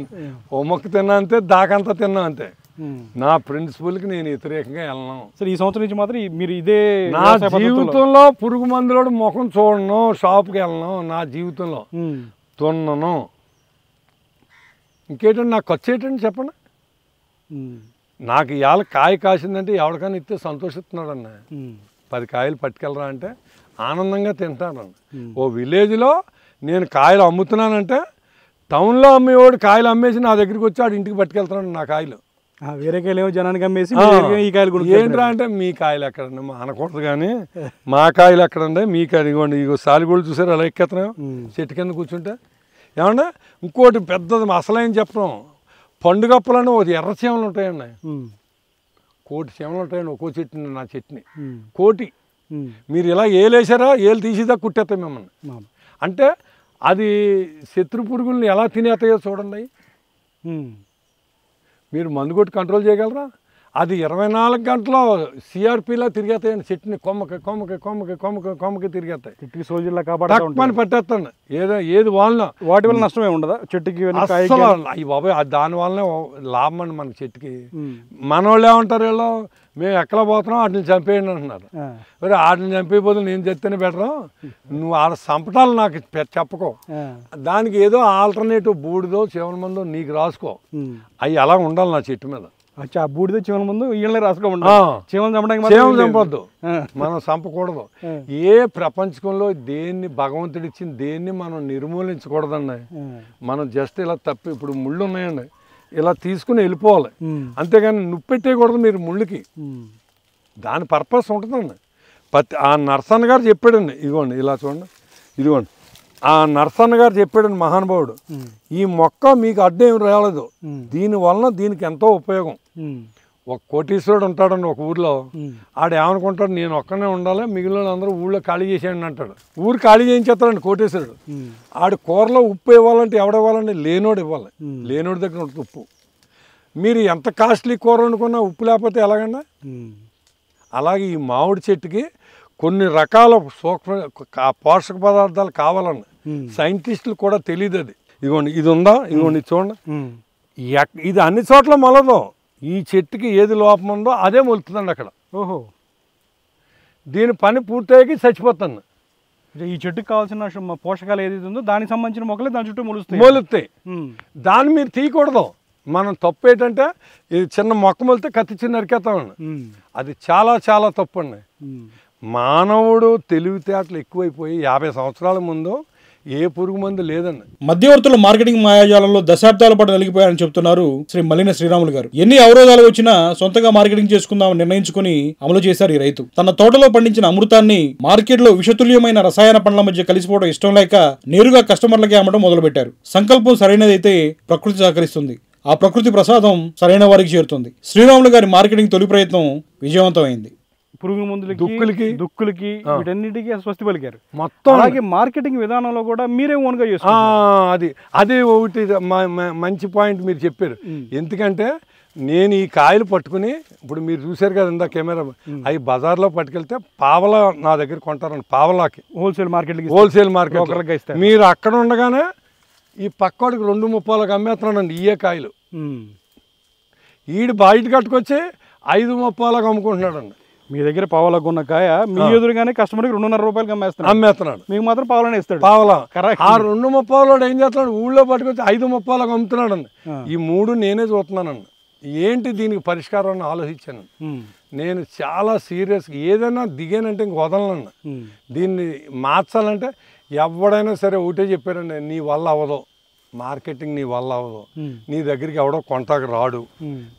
Speaker 2: ఓ మొక్క తిన్నా అంతే, దాకంతా తిన్నా అంతే. నా ప్రిన్సిపల్కి నేను వ్యతిరేకంగా వెళ్ళను.
Speaker 3: సరే, ఈ సంవత్సరం నుంచి మాత్రం మీరు ఇదే
Speaker 2: నా జీవితంలో పురుగు మందులోడు ముఖం చూడను, షాప్కి వెళ్ళను, నా జీవితంలో తున్నను. ఇంకేంటండి నాకు ఖర్చు ఏంటండి చెప్పండి. నాకు ఇవాళ కాయ కాసిందంటే ఎవరికైనా ఇస్తే సంతోషిస్తున్నాడు అన్న. 10 కాయలు పట్టుకెళ్ళరా అంటే ఆనందంగా తింటానండి. ఓ విలేజ్లో నేను కాయలు అమ్ముతున్నానంటే టౌన్లో అమ్మేవాడు కాయలు అమ్మేసి నా దగ్గరికి వచ్చి ఆడు ఇంటికి పట్టుకెళ్తున్నాడు నా కాయలు.
Speaker 3: వేరే కాయలు ఏమో జనానికి అమ్మేసి ఈ కాయలు కూడా
Speaker 2: ఏంట్రా అంటే మీ కాయలు ఎక్కడండి, మా అనకూడదు కానీ మా కాయలు ఎక్కడండి, మీ కాయలు ఇవ్వండి. ఇగో సాలిగోళ్ళు చూసారు ఎలా ఎక్కేస్తున్నాయో చెట్టు కింద కూర్చుంటే. ఏమన్నా ఇంకోటి పెద్దది అసలేం చెప్పడం, పండుగప్పలని ఒక ఎర్ర చీమలు ఉంటాయండి, 1 కోటి చీమలు ఉంటాయండి ఒక్కో చెట్టుని. నా చెట్టుని 1 కోటి. మీరు ఇలా ఏలేసారా ఏలు తీసిదా కుట్టేస్తాయి మిమ్మల్ని. అంటే అది శత్రు పురుగుల్ని ఎలా తినేస్తాయో చూడండి. మీరు మందు కొట్టి కంట్రోల్ చేయగలరా? అది 24 గంటలు సిఆర్పిలా తిరిగేస్తాయండి చెట్టుని, కొమ్మకి తిరిగేస్తాయి.
Speaker 3: చెట్టుకి సోల్జర్లా కాబట్టి
Speaker 2: పట్టేస్తాను. ఏది వాళ్ళ
Speaker 3: వాటి వల్ల నష్టమే ఉండదా చెట్టుకి?
Speaker 2: అయ్యి బాబాయ్, దాని వల్లనే లాభం అండి మన చెట్టుకి. మన వాళ్ళు ఏమంటారు, వీళ్ళు మేము ఎక్కడ పోతున్నాం వాటిని చంపేయండి అంటున్నారు. మరి వాటిని చంపేయబోదు నేను చెప్తేనే బెటరు, నువ్వు ఆడ సంపటాలు నాకు చెప్పకో, దానికి ఏదో ఆల్టర్నేటివ్ బూడిదో చీమల మందో నీకు రాసుకో. అవి అలా ఉండాలి నా చెట్టు మీద.
Speaker 3: ఆ బూడిద చీమల ముందు వీళ్ళని రాసుకోమండి. చీమలు
Speaker 2: చంపద్దు, మనం చంపకూడదు. ఏ ప్రపంచంలో దేన్ని భగవంతుడు ఇచ్చిన దేన్ని మనం నిర్మూలించకూడదండి. మనం జస్ట్ ఇలా తప్పి, ఇప్పుడు ముళ్ళు ఉన్నాయండి, ఇలా తీసుకుని వెళ్ళిపోవాలి, అంతేగాని నుప్పెట్టేయకూడదు మీరు ముళ్ళుకి. దాని పర్పస్ ఉంటుందండి. ఆ నరసన్న గారు చెప్పాడండి, ఇదిగోండి ఇలా చూడండి, ఇదిగోండి ఆ నరసన్న గారు చెప్పాడండి మహానుభావుడు, ఈ మొక్క మీకు అడ్డం రాలేదు, దీనివలన దీనికి ఎంతో ఉపయోగం. ఒక కోటీశ్వరుడు ఉంటాడండి ఒక ఊర్లో, ఆడు ఏమనుకుంటాడు, నేను ఒక్కనే ఉండాలి, మిగిలిన అందరూ ఊళ్ళో ఖాళీ చేసేయండి అంటాడు. ఊరు ఖాళీ చేయించేస్తాడండి కోటీశ్వరుడు. ఆడు కూరలో ఉప్పు ఇవ్వాలంటే ఎవడివ్వాలండి? లేనోడు ఇవ్వాలి. లేనోడి దగ్గర ఉంటుంది ఉప్పు. మీరు ఎంత కాస్ట్లీ కూర వండుకున్నా ఉప్పు లేకపోతే ఎలాగండి? అలాగే ఈ మామిడి చెట్టుకి కొన్ని రకాల సూక్ష్మ పోషక పదార్థాలు కావాలండి. సైంటిస్టులు కూడా తెలియదు అది. ఇదిగోండి ఇది ఉందా, ఇదిగోండి చూడండి, ఇది అన్ని చోట్ల మొలదు. ఈ చెట్టుకి ఏది లోపం ఉందో అదే మొలుతుందండి అక్కడ.
Speaker 3: ఓహో,
Speaker 2: దీని పని పూర్తయ్యాకి చచ్చిపోతుంది.
Speaker 3: ఈ చెట్టుకి కావాల్సిన పోషకాలు ఏదైతే ఉందో దానికి సంబంధించిన మొక్కలే దాని చుట్టూ
Speaker 2: మొలుస్తాయి. దాన్ని మీరు తీయకూడదు. మనం తప్పు ఏంటంటే ఇది చిన్న మొక్క మొలితే కత్తి చిన్న నరికేస్తామండి. అది చాలా చాలా తప్పు అండి. మానవుడు తెలివితేటలు ఎక్కువైపోయి 50 సంవత్సరాల ముందు ఏ పురుగు మందు లేదండి.
Speaker 1: మధ్యవర్తుల మార్కెటింగ్ మాయాజాలంలో దశాబ్దాల పాటు నలిగిపోయారని చెప్తున్నారు శ్రీ మల్లిన శ్రీరాములు గారు. ఎన్ని అవరోధాలు వచ్చినా సొంతంగా మార్కెటింగ్ చేసుకుందామని నిర్ణయించుకుని అమలు చేశారు ఈ రైతు. తన తోటలో పండించిన అమృతాన్ని మార్కెట్లో విషతుల్యమైన రసాయన పండ్ల మధ్య కలిసిపోవడం ఇష్టం లేక నేరుగా కస్టమర్లకే అమ్మడం మొదలుపెట్టారు. సంకల్పం సరైనదైతే ప్రకృతి సహకరిస్తుంది, ఆ ప్రకృతి ప్రసాదం సరైన వారికి చేరుతుంది. శ్రీరాములు గారి మార్కెటింగ్ తొలి ప్రయత్నం విజయవంతమైంది.
Speaker 3: పురుగు మందులకి, దుక్కులకి వీటన్నిటికీ స్వస్తి పలికారు
Speaker 2: మొత్తం.
Speaker 3: అలాగే మార్కెటింగ్ విధానంలో కూడా మీరే ఓన్గా
Speaker 2: చేస్తారు. అది ఒకటి మంచి పాయింట్ మీరు చెప్పారు. ఎందుకంటే నేను ఈ కాయలు పట్టుకుని, ఇప్పుడు మీరు చూసారు కదా ఇందా కెమెరా, అవి బజార్లో పట్టుకెళ్తే పావలా నా దగ్గర కొంటారండి. పావలాకి హోల్సేల్ మార్కెట్. మీరు అక్కడ ఉండగానే ఈ పక్కోడికి 2.30 అమ్మేస్తున్నానండి ఇయే కాయలు. ఈడు బయట కట్టుకొచ్చి 5.30 అమ్ముకుంటున్నాడండి.
Speaker 3: మీ దగ్గర పావలకు ఉన్న కాయ మీ ఎదురుగానే కస్టమర్కి 2.5 రూపాయలకి అమ్మేస్తున్నాడు. మీకు మాత్రం పావలానే ఇస్తాడు.
Speaker 2: పావలా ఆ 2.30 ఏం చేస్తున్నాడు, ఊళ్ళో పట్టుకొచ్చి 5.30 అమ్ముతున్నాడు అండి. ఈ 3 నేనే చూస్తున్నానండి. ఏంటి దీనికి పరిష్కారం అని ఆలోచించాను. నేను చాలా సీరియస్గా ఏదైనా దిగానంటే ఇంక వదలనండి. దీన్ని మార్చాలంటే ఎవడైనా సరే ఒకటే చెప్పారండి, నీ వల్ల అవ్వదు మార్కెటింగ్, నీ వల్ల అవ్వదు, నీ దగ్గరికి ఎవడో కొంటాకు రాడు,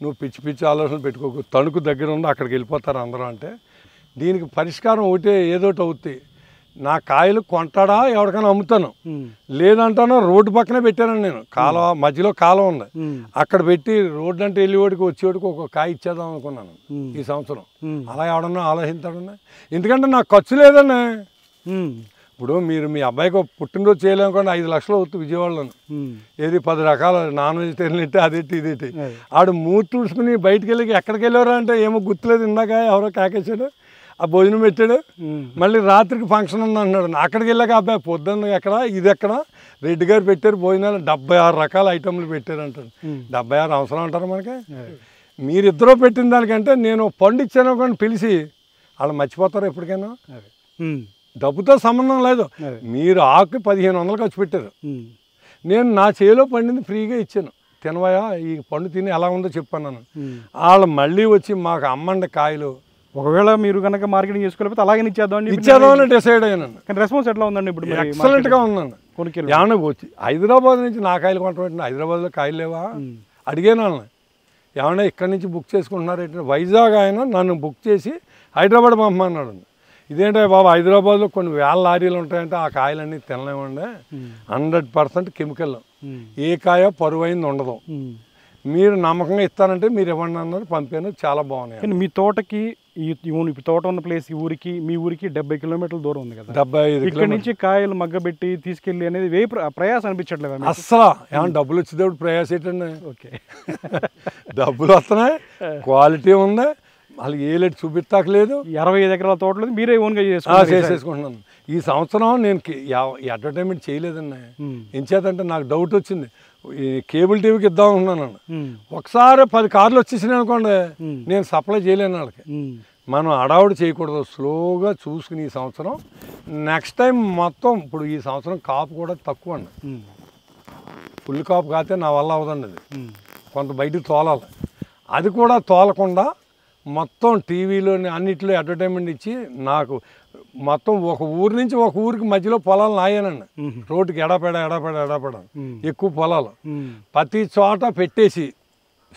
Speaker 2: నువ్వు పిచ్చి పిచ్చి ఆలోచనలు పెట్టుకోకు, తణుకు దగ్గర ఉంది అక్కడికి వెళ్ళిపోతారు అందరూ అంటే దీనికి పరిష్కారం ఒకటే, ఏదోటి అవుతాయి. నా కాయలు కొంటాడా ఎవరికైనా అమ్ముతాను, లేదంటానో రోడ్డు పక్కనే పెట్టానండి నేను. కాలువ మధ్యలో కాలువ ఉంది, అక్కడ పెట్టి రోడ్డు అంటే వెళ్ళేవాడికి వచ్చేవాడికి ఒక కాయ ఇచ్చేద్దాం అనుకున్నాను ఈ సంవత్సరం. అలా ఎవడన్నా ఆలోచించాడన్నా, ఎందుకంటే నాకు ఖర్చు లేదన్నా. ఇప్పుడు మీరు మీ అబ్బాయికి పుట్టినరోజు చేయలేనుకోండి 5 లక్షలు అవుతుంది విజయవాడలోను. ఏది 10 రకాల నాన్ వెజిటేరియన్ ఇట్టి అదేంటి ఇదేంటి. ఆడు మూర్తి తుడుచుకుని బయటికి వెళ్ళి ఎక్కడికి వెళ్ళారా అంటే ఏమో గుర్తులేదు, ఇందాక ఎవరో కాకేశాడు, ఆ భోజనం పెట్టాడు, మళ్ళీ రాత్రికి ఫంక్షన్ ఉంది అంటున్నాడు. అక్కడికి వెళ్ళాక అబ్బాయి పొద్దున్న ఎక్కడ ఇది ఎక్కడ రెడ్డి గారు పెట్టారు భోజనాలు 76 రకాల ఐటమ్లు పెట్టారు అంటాడు. 76 అవసరం అంటారు మనకి? మీరిద్దరూ పెట్టిన దానికంటే నేను పండు ఇచ్చాను కానీ పిలిచి వాళ్ళు మర్చిపోతారు ఎప్పటికైనా. డబ్బుతో సంబంధం లేదు, మీరు ఆకు 1500 ఖర్చు పెట్టారు, నేను నా చేలో పండింది ఫ్రీగా ఇచ్చాను, తినవయా ఈ పండు తిని ఎలా ఉందో చెప్పాను. వాళ్ళు మళ్ళీ వచ్చి మాకు అమ్మండి కాయలు.
Speaker 3: ఒకవేళ మీరు కనుక మార్కెటింగ్ చేసుకోలేకపోతే అలాగే
Speaker 2: ఇచ్చేద్దామని డిసైడ్ అయ్యాను.
Speaker 3: కానీ రెస్పాన్స్ ఎట్లా ఉందండి ఇప్పుడు?
Speaker 2: ఎక్సలెంట్గా ఉందండి. ఏమన్నా వచ్చి హైదరాబాద్ నుంచి నా కాయలు కొంటామంటే హైదరాబాద్లో కాయలు లేవా అడిగాను వాళ్ళని. ఏమన్నా ఇక్కడి నుంచి బుక్ చేసుకుంటున్నారు ఏంటంటే, వైజాగ్ ఆయన నన్ను బుక్ చేసి హైదరాబాద్ పంపమన్నాడు. ఇదేంటే బాబు హైదరాబాద్లో కొన్ని వేల లారీలు ఉంటాయంటే ఆ కాయలన్నీ తినలేమండి, 100% కెమికల్, ఏ కాయ పరువైంది ఉండదు, మీరు నమ్మకంగా ఇస్తానంటే మీరు ఇవ్వండి అన్నారు. పంపాను, చాలా బాగున్నాయి.
Speaker 3: కానీ మీ తోటకి ఇప్పుడు తోట ఉన్న ప్లేస్ ఈ ఊరికి మీ ఊరికి 70 కిలోమీటర్ల దూరం ఉంది కదా.
Speaker 2: 75
Speaker 3: ఇక్కడ నుంచి కాయలు మగ్గబెట్టి తీసుకెళ్ళి అనేది ప్రయాసం అనిపించట్లేదు
Speaker 2: అస్సలు. ఏమన్నా డబ్బులు వచ్చేటప్పుడు ప్రయాసం ఏంటండి? ఓకే డబ్బులు వస్తున్నాయి, క్వాలిటీ ఉంది, వాళ్ళకి ఏ లెట్ చూపిస్తాకలేదు.
Speaker 3: 25 ఎకరాల తోటలో మీరే ఓన్గా
Speaker 2: చేసేసుకుంటున్నాను. ఈ సంవత్సరం నేను అడ్వర్టైజ్మెంట్ చేయలేదండి. ఏం చేతంటే నాకు డౌట్ వచ్చింది, ఈ కేబుల్ టీవీకి ఇద్దాం అనుకున్నాను. ఒకసారి 10 కార్లు వచ్చేసినాయి అనుకోండి, నేను సప్లై చేయలేను వాళ్ళకి. మనం అడావుడు చేయకూడదు, స్లోగా చూసుకుని ఈ సంవత్సరం నెక్స్ట్ టైం మొత్తం. ఇప్పుడు ఈ సంవత్సరం కాపు కూడా తక్కువ అండి, ఫుల్ కాపు కాతే నా వల్ల అవదండి. అది కొంత బయటికి తోలాలి, అది కూడా తోలకుండా మొత్తం టీవీలోని అన్నిట్లో అడ్వర్టైజ్మెంట్ ఇచ్చి నాకు మొత్తం ఒక ఊరి నుంచి ఒక ఊరికి మధ్యలో పొలాలు నాయనండి. రోడ్డుకి ఎడపెడ ఎక్కువ పొలాలు ప్రతి చోట పెట్టేసి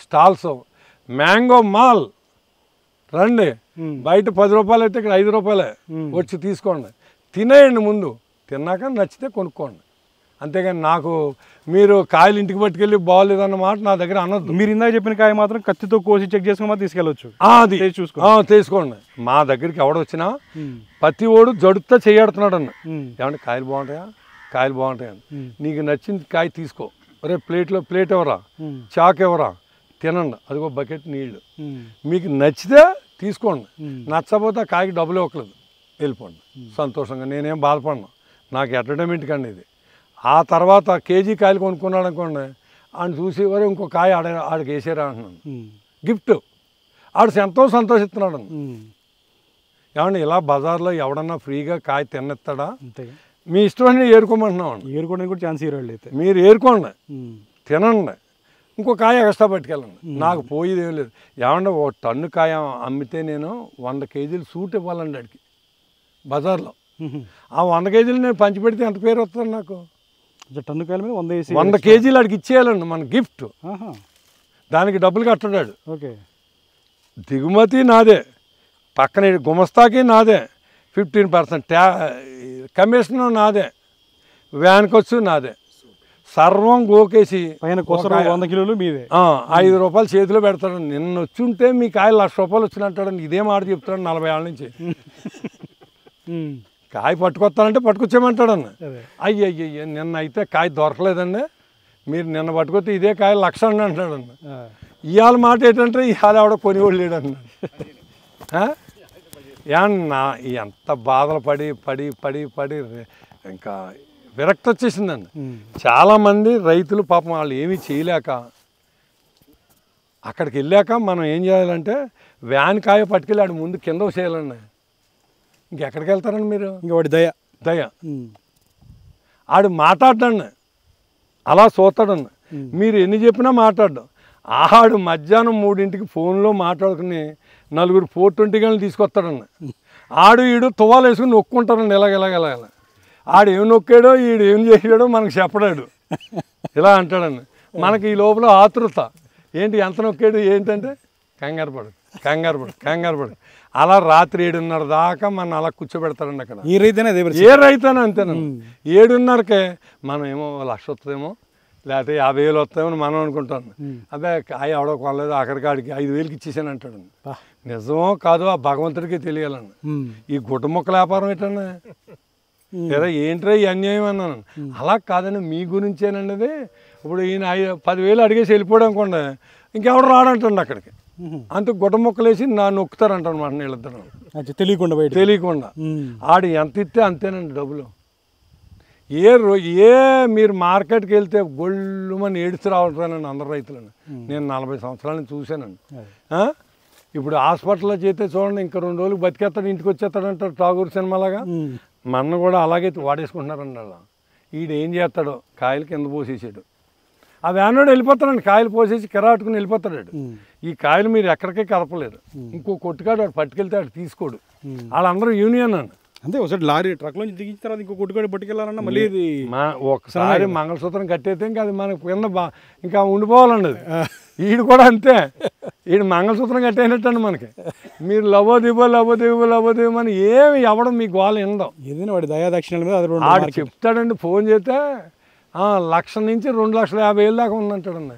Speaker 2: స్టాల్స్, మ్యాంగో మాల్ రండి, బయట 10 రూపాయలు అయితే ఇక్కడ 5 రూపాయలే, వచ్చి తీసుకోండి, తినేయండి, ముందు తిన్నాక నచ్చితే కొనుక్కోండి. అంతేగాని నాకు మీరు కాయలు ఇంటికి పట్టుకెళ్ళి బాగోలేదన్నమాట నా దగ్గర అనొద్దు.
Speaker 3: మీరు ఇందాక చెప్పిన కాయ మాత్రం కత్తితో కోసి చెక్ చేసుకుని తీసుకెళ్ళచ్చు,
Speaker 2: అది తీసుకోండి. మా దగ్గరికి ఎవడొచ్చినా ప్రతి ఓడు జడుతా చేయడుతున్నాడు అన్న, ఏమంటే కాయలు బాగుంటాయా, కాయలు బాగుంటాయని, నీకు నచ్చింది కాయ తీసుకో, రే ప్లేట్ ఎవరా, చాక్ ఎవరా, తినండి, అదిగో బకెట్ నీళ్ళు, మీకు నచ్చితే తీసుకోండి, నచ్చకపోతే కాయకి డబ్బులు ఇవ్వట్లేదు, వెళ్ళిపోండి సంతోషంగా. నేనేం బాధపడను, నాకు అడ్వర్టైజ్మెంట్ కండి ఇది. ఆ తర్వాత కేజీ కాయలు కొనుక్కున్నాడు అనుకోండి, ఆయన చూసి వరే ఇంకో కాయ ఆడికి వేసారా అంటున్నాను, గిఫ్ట్, ఆడు ఎంతో సంతోషిస్తున్నాడు. ఏమన్నా ఇలా బజార్లో ఎవడన్నా ఫ్రీగా కాయ తిన్నెత్తాడా? మీ ఇష్టమని ఏరుకోమంటున్నాం,
Speaker 3: ఏరుకోవడానికి కూడా ఛాన్స్ ఇవ్వాలి. అయితే మీరు
Speaker 2: ఏరుకోండి, తినండి, ఇంకో కాయ ఎక్స్ట్రా పట్టుకెళ్ళండి, నాకు పోయేది ఏం లేదు. ఏమన్నా 1 టన్ను కాయ అమ్మితే నేను 100 కేజీలు సూట్ ఇవ్వాలండి అడిగి బజార్లో. ఆ 100 కేజీలు నేను పంచిపెడితే ఎంత పేరు వస్తుంది నాకు?
Speaker 3: టన్ను కాయల మీద
Speaker 2: 100 కేజీలు అడిగి ఇచ్చేయాలండి మన గిఫ్ట్, దానికి డబ్బులు కట్టడాడు.
Speaker 3: ఓకే,
Speaker 2: దిగుమతి నాదే, పక్కన గుమస్తాకి నాదే, 15% కమిషన్ నాదే, వ్యాన్ ఖర్చు నాదే, సర్వం గోకేసి
Speaker 3: పైన 100 కిలోలు మీదే.
Speaker 2: 5 రూపాయలు చేతిలో పెడతాడు. నిన్న వచ్చి ఉంటే మీ కాయ 1,00,000 రూపాయలు వచ్చినట్టాడు. ఇదే మాట చెప్తాడు 40 ఏళ్ళ నుంచి. కాయ పట్టుకొస్తానంటే పట్టుకొచ్చేయమంటాడు అన్న. అయ్యయ్య నిన్న అయితే కాయ దొరకలేదండి, మీరు నిన్న పట్టుకొస్తే ఇదే కాయ 1,00,000 అండి అంటాడు అన్న. ఇవాళ మాట ఏంటంటే ఇవాళ ఎవడో కొనివాళ్ళు లేడు అన్నాడు. ఏమన్నా ఎంత బాధలు పడి పడి పడి పడి ఇంకా విరక్తి వచ్చేసిందండి. చాలామంది రైతులు పాపం వాళ్ళు ఏమీ చేయలేక అక్కడికి వెళ్ళాక మనం ఏం చేయాలంటే వ్యాన్ కాయ పట్టుకెళ్ళి ఆడు ముందు కింద చేయాలండి. ఇంకెక్కడికి వెళ్తారండి మీరు?
Speaker 3: ఇంకా వాడి దయ
Speaker 2: ఆడు మాట్లాడండి, అలా చూస్తాడండి. మీరు ఎన్ని చెప్పినా మాట్లాడడం. ఆడు మధ్యాహ్నం 3ంటికి ఫోన్లో మాట్లాడుకుని 4 420 గంటలు తీసుకొస్తాడండి. ఆడు ఈడు తువాలు వేసుకుని నొక్కుంటారండి, ఇలాగ ఆడు ఏం నొక్కాడో ఈడు ఏం చేసాడో మనకు చెప్పడాడు, ఇలా అంటాడండి. మనకి ఈ లోపల ఆతృత ఏంటి, ఎంత నొక్కాడు ఏంటంటే కంగారు పడు. అలా రాత్రి 7:30 దాకా మనం అలా కూర్చోబెడతారండి అక్కడ.
Speaker 3: ఏ రైతైనా అదే
Speaker 2: ఏ రైతైనా అంతేనండి. 7:30కే మనం ఏమో 1,00,000 వస్తుందేమో లేకపోతే 50,000 వస్తామని మనం అనుకుంటాం. అదే కాయ ఎవడో కొనలేదు ఆఖరికాడికి 5,000కి ఇచ్చేసాను అంటాడు. నిజమో కాదో ఆ భగవంతుడికి తెలియాలండి. ఈ గుడ్డ మొక్కల వ్యాపారం ఏంటన్నా లేదా ఏంట్రా ఈ అన్యాయం అన్నాను. అలా కాదండి, మీ గురించేనండి అది. ఇప్పుడు ఈయన 10,000 అడిగేసి వెళ్ళిపోవడం అనుకోండి, ఇంకెవడు రాడంటండి అక్కడికి. అంత గుడ్డ మొక్కలు వేసి నొక్కుతారంట అనమాట వీళ్ళిద్దరు తెలియకుండా. ఆడు ఎంత ఇస్తే అంతేనండి డబ్బులు. ఏ మీరు మార్కెట్కి వెళ్తే గొళ్ళుమని ఏడుస్తూ రావట్లేనండి అందరు రైతులను. నేను 40 సంవత్సరాల నుంచి చూశానండి. ఇప్పుడు హాస్పిటల్లో చేస్తే చూడండి, ఇంకా 2 రోజులు బతికేస్తాడు, ఇంటికి వచ్చేస్తాడంటారు ఠాగూర్ సినిమాలాగా. మన కూడా అలాగే వాడేసుకుంటున్నారండి అలా. ఈడు ఏం చేస్తాడో కాయలు కింద పోసేసాడు, ఆ వ్యానోడు వెళ్ళిపోతాడండి, కాయలు పోసేసి కిరాటుకుని వెళ్ళిపోతాడు. ఈ కాయలు మీరు ఎక్కడికే కలపలేరు. ఇంకో కొట్టుకాడు వాడు పట్టుకెళ్తే వాడు తీసుకోడు. వాళ్ళందరూ యూనియన్ అండి.
Speaker 3: అంతే ఒకసారి లారీ ట్రక్ నుంచి దిగించిన తర్వాత ఇంకో కొట్టుకాడు పట్టుకెళ్ళాలన్నా మళ్ళీ ఇది
Speaker 2: ఒకసారి మంగళసూత్రం కట్టేస్తే ఇంకా అది మనకు కింద ఇంకా ఉండిపోవాలండి అది. ఈడు కూడా అంతే, ఈడు మంగళసూత్రం కట్టేనట్టండి మనకి. మీరు లవోదీపో అని ఏమి ఎవడం మీ గోల వినడం.
Speaker 3: ఏదైనా వాడి దయాదక్షిణాల మీద
Speaker 2: ఆడు చెప్తాడండి, ఫోన్ చేస్తే 1,00,000 నుంచి 2,50,000 దాకా ఉందంటాడండి.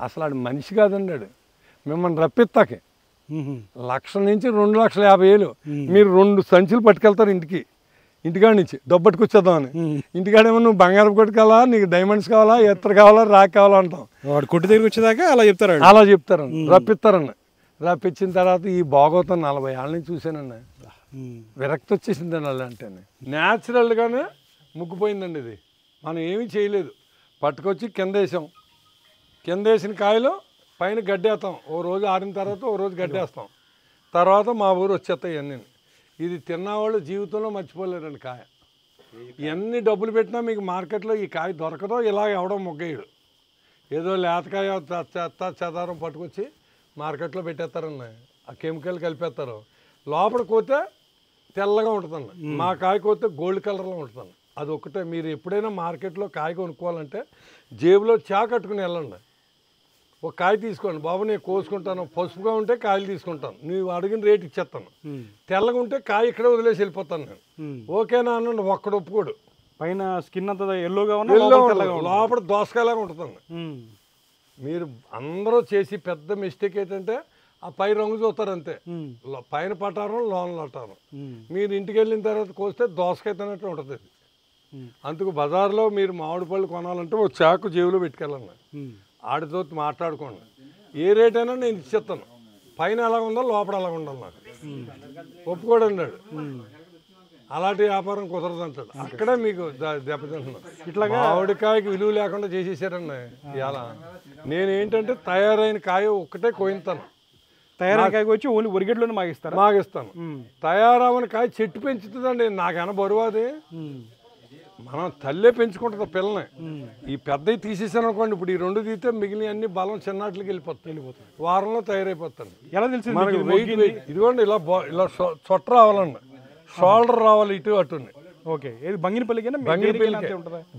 Speaker 2: అసలు ఆడు మనిషి కాదండి. ఆడు మిమ్మల్ని రప్పిస్తాకే 1,00,000 నుంచి 2,50,000 మీరు 2 సంచులు పట్టుకెళ్తారు ఇంటికాడ నుంచి డబ్బట్టుకొచ్చేద్దామని. ఇంటికాడేమో నువ్వు బంగారం కొట్టుకెళ్ళా, నీకు డైమండ్స్ కావాలా, ఎత్తర కావాలా, రాక్ కావాలా అంటాం.
Speaker 3: వాడు కొట్టు దగ్గరికి వచ్చేదాకా
Speaker 2: అలా చెప్తారండి, రప్పిస్తారండి. రప్పించిన తర్వాత ఈ భాగవతం 40 ఏళ్ళ నుంచి చూశానండి. విరక్తి వచ్చేసిందండి అలా అంటే. న్యాచురల్గానే ముగ్గిపోయిందండి ఇది. మనం ఏమీ చేయలేదు, పట్టుకొచ్చి కింద వేసిన కాయలు పైన గడ్డేస్తాం. ఓ రోజు ఆరిన తర్వాత ఓ రోజు గడ్డేస్తాం. తర్వాత మా ఊరు వచ్చేస్తాయి అన్నీ. ఇది తిన్నవాళ్ళు జీవితంలో మర్చిపోలేరండి. కాయ ఎన్ని డబ్బులు పెట్టినా మీకు మార్కెట్లో ఈ కాయ దొరకదో, ఇలా ఎవడో మొగ్గేయడు. ఏదో లేతకాయ చెదారం పట్టుకొచ్చి మార్కెట్లో పెట్టేస్తారండి. ఆ కెమికల్ కలిపేస్తారు. లోపల కోతే తెల్లగా ఉంటుందండి, మా కాయ కోతే గోల్డ్ కలర్లో ఉంటుందండి. అది ఒకటే. మీరు ఎప్పుడైనా మార్కెట్లో కాయ కొనుక్కోవాలంటే జేబులో కట్టుకుని వెళ్ళండి. ఒక కాయ తీసుకోండి, బాబు నేను కోసుకుంటాను, పసుపుగా ఉంటే కాయలు తీసుకుంటాను, నువ్వు అడిగిన రేటు ఇచ్చేస్తాను. తెల్లగా ఉంటే కాయ ఇక్కడే వదిలేసి వెళ్ళిపోతాను నేను. ఓకేనా అనండి, ఒక్కడు ఒప్పుకోడు.
Speaker 3: పైన స్కిన్ అంతా ఎల్లోగా
Speaker 2: లోపల దోసకాయలాగా ఉంటుందండి. మీరు అందరూ చేసి పెద్ద మిస్టేక్ ఏంటంటే ఆ పై రంగు చూస్తారు అంతే, పైన పటారం లోన లటారం. మీరు ఇంటికి వెళ్ళిన తర్వాత కోస్తే దోసకాయ తిన్నట్టు ఉంటుంది. అందుకు బజార్లో మీరు మామిడి పళ్ళు కొనాలంటే ఒక చాకు జేబులో పెట్టుకెళ్ళండి, ఆడితో మాట్లాడుకోండి. ఏ రేట్ అయినా నేను ఇచ్చేస్తాను, పైన ఎలా ఉందో లోపల ఎలా ఉండాలి నాకు ఒప్పుకోడు అన్నాడు. అలాంటి వ్యాపారం కుదరదు అంటాడు. అక్కడే మీకు దెబ్బతింటున్నాను. ఇట్లా మామిడికాయకి విలువ లేకుండా చేసేసారండి ఇలా. నేను ఏంటంటే తయారైన కాయ ఒక్కటే కోయిస్తాను.
Speaker 3: తయారైన కాయ వచ్చి ఓన్లీ ఒరిగేట్లోనే
Speaker 2: మాగిస్తాను. తయారవని కాయ చెట్టు పెంచుతుందండి. నాకైనా బరువు అది. మనం తల్లే పెంచుకుంటుంది పిల్లని. ఈ పెద్దవి తీసేసాను అనుకోండి, ఇప్పుడు ఈ 2 తీస్తే మిగిలిన అన్ని బలం చిన్నట్లకి వెళ్ళిపోతుంది. వారంలో తయారైపోతాను.
Speaker 3: ఎలా తెలిసి
Speaker 2: మనకి వెయిట్ ఇదిగోండి ఇలా చొట్ట రావాలండి, షోల్డర్ రావాలి ఇటు అటు.
Speaker 3: ఓకే, ఏది బంగినపల్లికైనా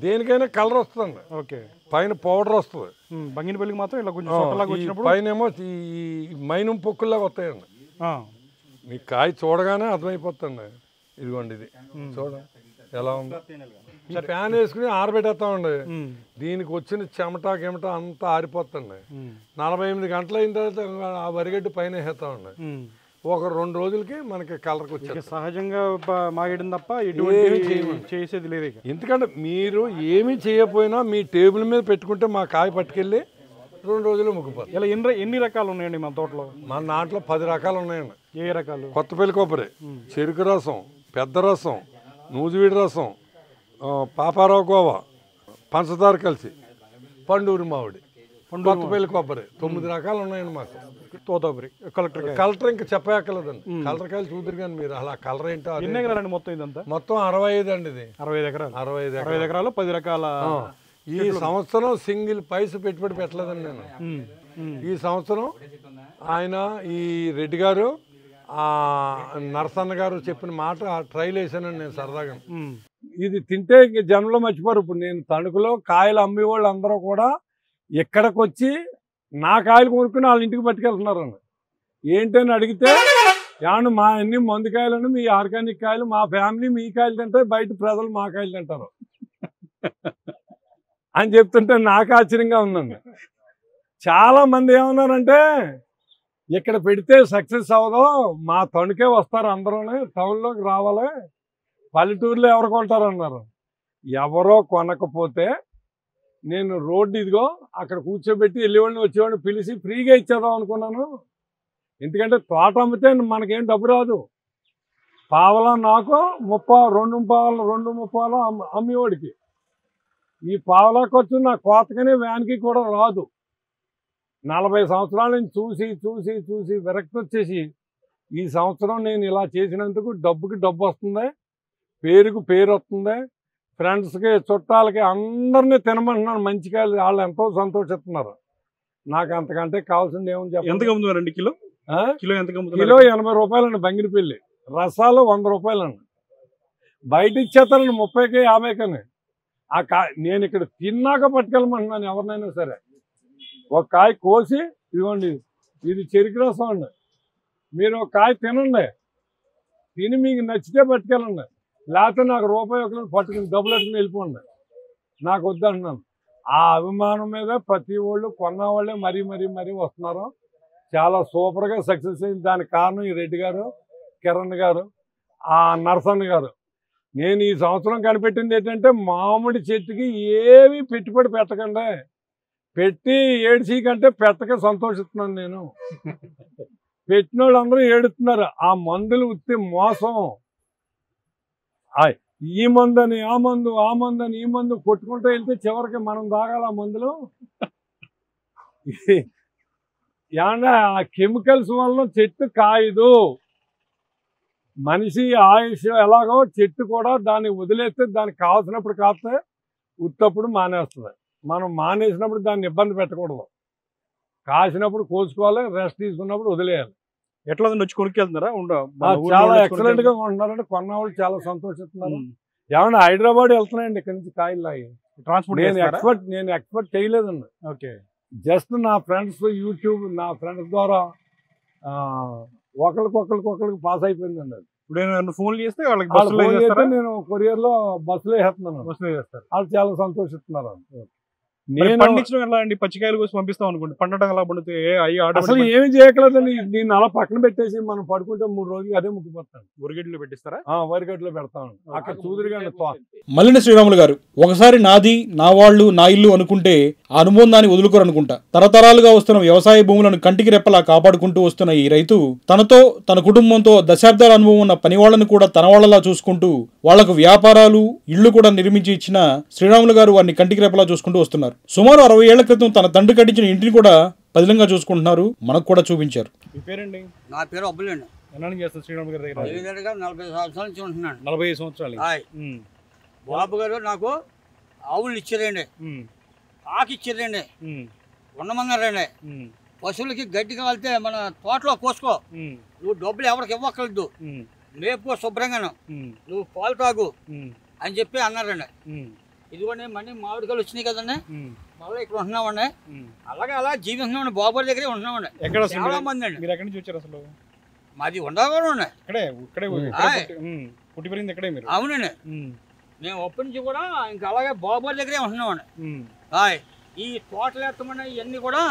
Speaker 2: దేనికైనా కలర్ వస్తుందండి.
Speaker 3: ఓకే,
Speaker 2: పైన పౌడర్ వస్తుంది.
Speaker 3: బంగినపల్లికి మాత్రం ఇలా కొంచెం
Speaker 2: పైన ఏమో ఈ మైనం పొక్కుల్లాగా వస్తాయండి. మీ కాయ చూడగానే అర్థమైపోతుంది. ఇదిగోండి ఇది చూడండి ఎలా ఉందో. ఫ్యాన్ వేసుకుని ఆరబెట్టేస్తామండి. దీనికి వచ్చిన చెమట అంతా ఆరిపోతుంది. 48 గంటలు అయిన తర్వాత ఆ వరిగడ్డి పైన వేస్తామండి. ఒక 2 రోజులకి మనకి కలర్కి వచ్చేది.
Speaker 3: సహజంగా మాగేయడం తప్ప ఎటువంటి చేసేది లేదు.
Speaker 2: ఎందుకంటే మీరు ఏమీ చేయకపోయినా మీ టేబుల్ మీద పెట్టుకుంటే మా కాయ పట్టుకెళ్ళి 2 రోజులు ముగ్గిపోతుంది.
Speaker 3: ఇలా ఎన్ని రకాలు ఉన్నాయండి మన తోటలో?
Speaker 2: మన దాంట్లో 10 రకాలు ఉన్నాయండి.
Speaker 3: ఏ రకాలు?
Speaker 2: కొత్తపల్లి కొబ్బరి, చెరుకు రసం, పెద్ద రసం, నూజివీడి రసం, పాపారావు కోవా, పంచదార కలిసి, పండూరి మామిడి, కొత్తపల్లి కొబ్బరి, 9 రకాలు ఉన్నాయండి మాకు.
Speaker 3: తోతాపురి
Speaker 2: కలర్ ఇంకా చెప్పక్కర్లేదండి. కలర్ కాయలు చూద్దరు కానీ మీరు అలా కలర్ ఏంటో.
Speaker 3: ఎన్ని ఎకరాలండి మొత్తం ఇదంతా?
Speaker 2: మొత్తం 65 అండి. ఇది
Speaker 3: 65 ఎకరాలు.
Speaker 2: 65
Speaker 3: ఎకరాలు 10 రకాల.
Speaker 2: ఈ సంవత్సరం సింగిల్ పైసా పెట్టుబడి పెట్టలేదండి నేను. ఈ సంవత్సరం ఆయన ఈ రెడ్డి గారు నరసన్న గారు చెప్పిన మాట ట్రైల్ వేసానండి నేను సరదాగా. ఇది తింటే జనంలో మర్చిపోరు. ఇప్పుడు నేను తణుకులో కాయలు అమ్మే వాళ్ళు అందరూ కూడా ఇక్కడికి వచ్చి నా కాయలు కొనుక్కుని వాళ్ళ ఇంటికి పట్టుకెళ్తున్నారు. ఏంటని అడిగితే ఏమన్నా మా అన్ని మందుకాయలను మీ ఆర్గానిక్ కాయలు, మా ఫ్యామిలీ మీ కాయలు తింటారు, బయట ప్రజలు మా కాయలు తింటారు అని చెప్తుంటే నాకు ఆశ్చర్యంగా ఉందండి. చాలా మంది ఏమన్నారంటే ఇక్కడ పెడితే సక్సెస్ అవ్వదు, మా తణుకే వస్తారు అందరూ, టౌన్లోకి రావాలి, పల్లెటూరులో ఎవరు కొంటారు అన్నారు. ఎవరో కొనకపోతే నేను రోడ్డు ఇదిగో అక్కడ కూర్చోబెట్టి వెళ్ళేవాడిని వచ్చేవాడిని పిలిచి ఫ్రీగా ఇచ్చేద్దాం అనుకున్నాను. ఎందుకంటే తోట అమ్మితే మనకేం డబ్బు రాదు. పావలా నాకు 2 అమ్మేవాడికి. ఈ పావలా ఖర్చు నా కోతకనే వ్యాన్కి కూడా రాదు. 40 సంవత్సరాల నుంచి చూసి చూసి చూసి విరక్తి వచ్చేసి ఈ సంవత్సరం నేను ఇలా చేసినందుకు డబ్బుకి డబ్బు వస్తుంది, పేరుకు పేరు వస్తుంది, ఫ్రెండ్స్కి చుట్టాలకి అందరినీ తినమంటున్నాను మంచి కాయలు. వాళ్ళు ఎంతో సంతోషిస్తున్నారు. నాకు అంతకంటే కావాల్సింది ఏమని చెప్పాలి.
Speaker 1: ఎంతగా అమ్ముతున్నారండి కిలో? కిలో ఎంతగా అమ్ముతున్నారు?
Speaker 2: కిలో 80 రూపాయలండి బంగిరిపల్లి. రసాలు 100 రూపాయలండి. బయట ఇచ్చేస్తానండి 30కి 50కని. నేను ఇక్కడ తిన్నాక పట్టుకెళ్ళమంటున్నాను ఎవరినైనా సరే. ఒక కాయ కోసి ఇదిగోండి, ఇది చెరుకు రసం అండి, మీరు ఒక కాయ తినండి, తిని మీకు నచ్చితే పట్టుకెళ్ళండి, లేకపోతే నాకు రూపాయి ఒకరు పట్టుకుని డబ్బులు పెట్టుకుని వెళ్ళిపోండి, నాకు వద్దంటున్నాను. ఆ అభిమానం మీద ప్రతి వాళ్ళు కొన్న వాళ్ళే మరీ మరీ మరీ వస్తున్నారు. చాలా సూపర్గా సక్సెస్ అయింది. దానికి కారణం ఈ రెడ్డి గారు, కిరణ్ గారు, ఆ నరసన్న గారు. నేను ఈ సంవత్సరం కనిపెట్టింది ఏంటంటే మామిడి చెట్టుకి ఏమీ పెట్టుబడి పెట్టకండి, పెట్టి ఏడ్చి కంటే పెట్టక సంతోషిస్తున్నాను నేను. పెట్టిన వాళ్ళందరూ ఏడుతున్నారు. ఆ మందులు ఉత్తి మోసం. ఈ మందు అని ఆ మందు, ఆ మందు అని ఈ మందు కొట్టుకుంటూ వెళ్తే చివరికి మనం తాగాలి ఆ మందులు. ఏమన్నా ఆ కెమికల్స్ వల్ల చెట్టు కాయదు. మనిషి ఆయుష్ ఎలాగో చెట్టు కూడా దాన్ని వదిలేస్తే దానికి కావాల్సినప్పుడు కాస్తే ఉత్తప్పుడు మానేస్తుంది. మనం మానేసినప్పుడు దాన్ని ఇబ్బంది పెట్టకూడదు. కాసినప్పుడు కోసుకోవాలి, రెస్ట్ తీసుకున్నప్పుడు వదిలేయాలి.
Speaker 1: ఎట్లా వచ్చి కొనుక్కెళ్తున్నారా?
Speaker 2: చాలా ఎక్సలెంట్ గా కొంటున్నారండి. కొన్న వాళ్ళు చాలా సంతోషిస్తున్నారు. ఏమన్నా హైదరాబాద్ వెళ్తున్నాయండి ఇక్కడ నుంచి కాయలు అయ్యి.
Speaker 1: ట్రాన్స్పోర్ట్
Speaker 2: నేను ఎక్స్పెక్ట్ చేయలేదండి.
Speaker 1: ఓకే,
Speaker 2: జస్ట్ నా ఫ్రెండ్స్ యూట్యూబ్, నా ఫ్రెండ్స్ ద్వారా ఒకరికి పాస్ అయిపోయిందండి. అది
Speaker 1: ఇప్పుడు ఫోన్ చేస్తే వాళ్ళకి
Speaker 2: నేను కొరియర్ లో బస్సులో వేస్తున్నాను. వాళ్ళు చాలా సంతోషిస్తున్నారు.
Speaker 1: పండించడం ఎలా అండి? పచ్చికాయలు కోసం పంపిస్తాం అనుకోండి, పండటం ఎలా పండుతే
Speaker 2: అసలు ఏమి చేయట్లేదండి. దీన్ని అలా పక్కన పెట్టేసి మనం పడుకుంటే 3 రోజులు అదే ముగ్గిపోతాను.
Speaker 1: వరిగడ్డలో పెట్టిస్తారా?
Speaker 2: వరిగడ్డలో పెడతాను. అక్కడ చూదురుగా
Speaker 1: మల్లిన శ్రీరాములు గారు, ఒకసారి నాది, నా వాళ్ళు, నా ఇల్లు అనుకుంటే ఆ అనుబంధాన్ని వదులుకోరు అనుకుంటా. తరతరాలుగా వస్తున్న వ్యవసాయ భూములను కంటికి రెప్పలా కాపాడుకుంటూ వస్తున్న ఈ రైతు తనతో, తన కుటుంబంతో దశాబ్దాల అనుభవం ఉన్న పనివాళ్లను కూడా తన వాళ్లలా చూసుకుంటూ వాళ్లకు వ్యాపారాలు, ఇళ్లు కూడా నిర్మించి ఇచ్చిన శ్రీరాములు గారు వారిని కంటికి రెప్పలా చూసుకుంటూ వస్తున్నారు. సుమారు 60 ఏళ్ల క్రితం తన తండ్రి కట్టించిన ఇంటిని కూడా పదిలంగా చూసుకుంటున్నారు. మనకు కూడా చూపించారు. మీ పేరండి?
Speaker 4: నా పేరు అబ్బులండి.
Speaker 1: ఎన్నాళ్ళు చేస్తారు శ్రీరాములు గారి దగ్గర?
Speaker 4: 40 సంవత్సరాల నుంచి ఉంటున్నాను.
Speaker 1: 45 సంవత్సరాలు.
Speaker 4: బాబు గారు నాకు ఆవులు ఇచ్చారండి, ఆకు ఇచ్చారండి, ఉండమన్నారండి. పశువులకి గడ్డి కావాలితే మన తోటలో కోసుకో, నువ్వు డబ్బులు ఎవరికి ఇవ్వక్కర్లేదు, మేపు శుభ్రంగాను, నువ్వు పాలు తాగు అని చెప్పి అన్నారండి. ఇదిగోండి మళ్ళీ మామిడికాయలు వచ్చినాయి కదండి, మళ్ళీ ఇక్కడ ఉంటున్నామండి. అలాగే అలా జీవిస్తున్నామండి. బాబు దగ్గరే ఉంటున్నామండి. చాలా మంది అండి.
Speaker 1: మీరు ఎక్కడి నుంచి వచ్చారు అసలు?
Speaker 4: మాది ఉండవరం. అవునండి, మేము అప్పటి నుంచి కూడా ఇంకా అలాగే బాబు దగ్గరే ఉంటున్నామండి. ఈ తోటలు ఎత్తమండి ఇవన్నీ కూడా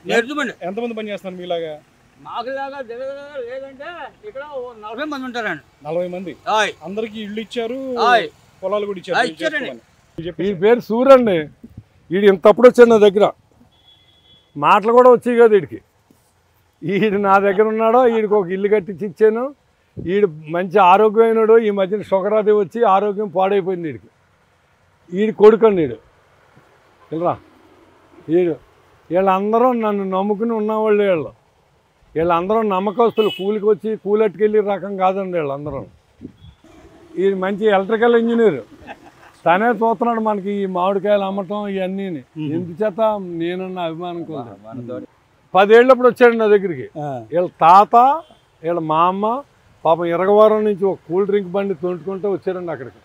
Speaker 4: నేర్చుమండి.
Speaker 1: ఎంతమంది పని చేస్తున్నారు మీలాగా?
Speaker 4: మాకులాగా లేదంటే ఇక్కడ 40 మంది ఉంటారండి.
Speaker 1: 40 మంది. అందరికి ఇల్లు ఇచ్చారు, పొలాలు కూడా
Speaker 4: ఇచ్చారండి.
Speaker 2: ఈ పేరు సూరండి. వీడు ఇంతప్పుడు వచ్చాడు నా దగ్గర, మాటలు కూడా వచ్చాయి కదా వీడికి. వీడు నా దగ్గర ఉన్నాడో, వీడికి ఒక ఇల్లు కట్టించి ఇచ్చాను. వీడు మంచి ఆరోగ్యమైనడు. ఈ మధ్యన షుగర్ అది వచ్చి ఆరోగ్యం పాడైపోయింది వీడికి. వీడి కొడుకండి వీడు. ఇలా వీళ్ళందరూ నన్ను నమ్ముకుని ఉన్నవాళ్ళు. వీళ్ళందరూ నమ్మకస్తులు. కూలికి వచ్చి కూలెట్టుకెళ్ళి రకం కాదండి వీళ్ళందరూ. ఇది మంచి ఎలక్ట్రికల్ ఇంజనీర్. తనే చూస్తున్నాడు మనకి ఈ మామిడికాయలు అమ్మటం ఇవన్నీ. ఎందుచేత నేనున్న అభిమానం కోసం 10 ఏళ్ళప్పుడు వచ్చాడు నా దగ్గరికి. వీళ్ళ తాత, వీళ్ళ మా అమ్మ పాపం ఇరగవారం నుంచి ఒక కూల్ డ్రింక్ బండి తొంటుకుంటూ వచ్చారండి అక్కడికి.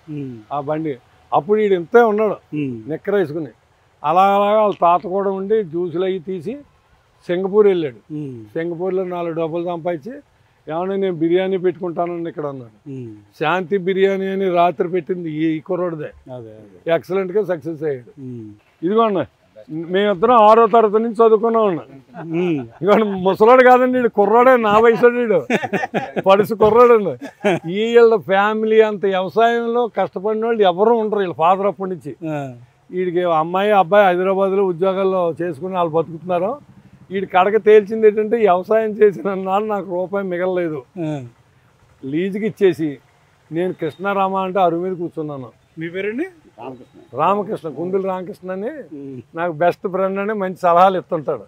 Speaker 2: ఆ బండి అప్పుడు వీడు ఇంతే ఉన్నాడు నిక్కర వేసుకుని. అలాగా వాళ్ళ తాత కూడా ఉండి జ్యూసులు అవి తీసి సింగపూర్ వెళ్ళాడు. సింగపూర్లో 4 డబ్బులు సంపాదించి ఏమన్నా నేను బిర్యానీ పెట్టుకుంటానని ఇక్కడ అన్నాడు. శాంతి బిర్యానీ అని రాత్రి పెట్టింది ఈ కుర్రోడిదే. ఎక్సలెంట్గా సక్సెస్ అయ్యాడు. ఇదిగోండి మేమిద్దరం 6వ తరగతి నుంచి చదువుకున్నాం అన్న. ఇదిగోండి ముసలాడు కాదండి, వీడు కుర్రాడే, నా వయసు వీడు పడుసు కుర్రాడండి. వీళ్ళ ఫ్యామిలీ అంత వ్యవసాయంలో కష్టపడిన వాళ్ళు ఎవరు ఉండరు. వీళ్ళ ఫాదర్ అప్పటి నుంచి. వీడికి అమ్మాయి అబ్బాయి హైదరాబాద్లో ఉద్యోగాల్లో చేసుకుని వాళ్ళు బతుకుతున్నారు. వీడి కడక తేల్చింది ఏంటంటే వ్యవసాయం చేసిన నాడు నాకు రూపాయి మిగలలేదు. లీజుకి ఇచ్చేసి నేను కృష్ణారామ అంటే అరువు మీద కూర్చున్నాను.
Speaker 3: మీ పేరండి?
Speaker 2: రామకృష్ణ, కుందులు రామకృష్ణ అని నాకు బెస్ట్ ఫ్రెండ్ అని మంచి సలహాలు ఇస్తుంటాడు.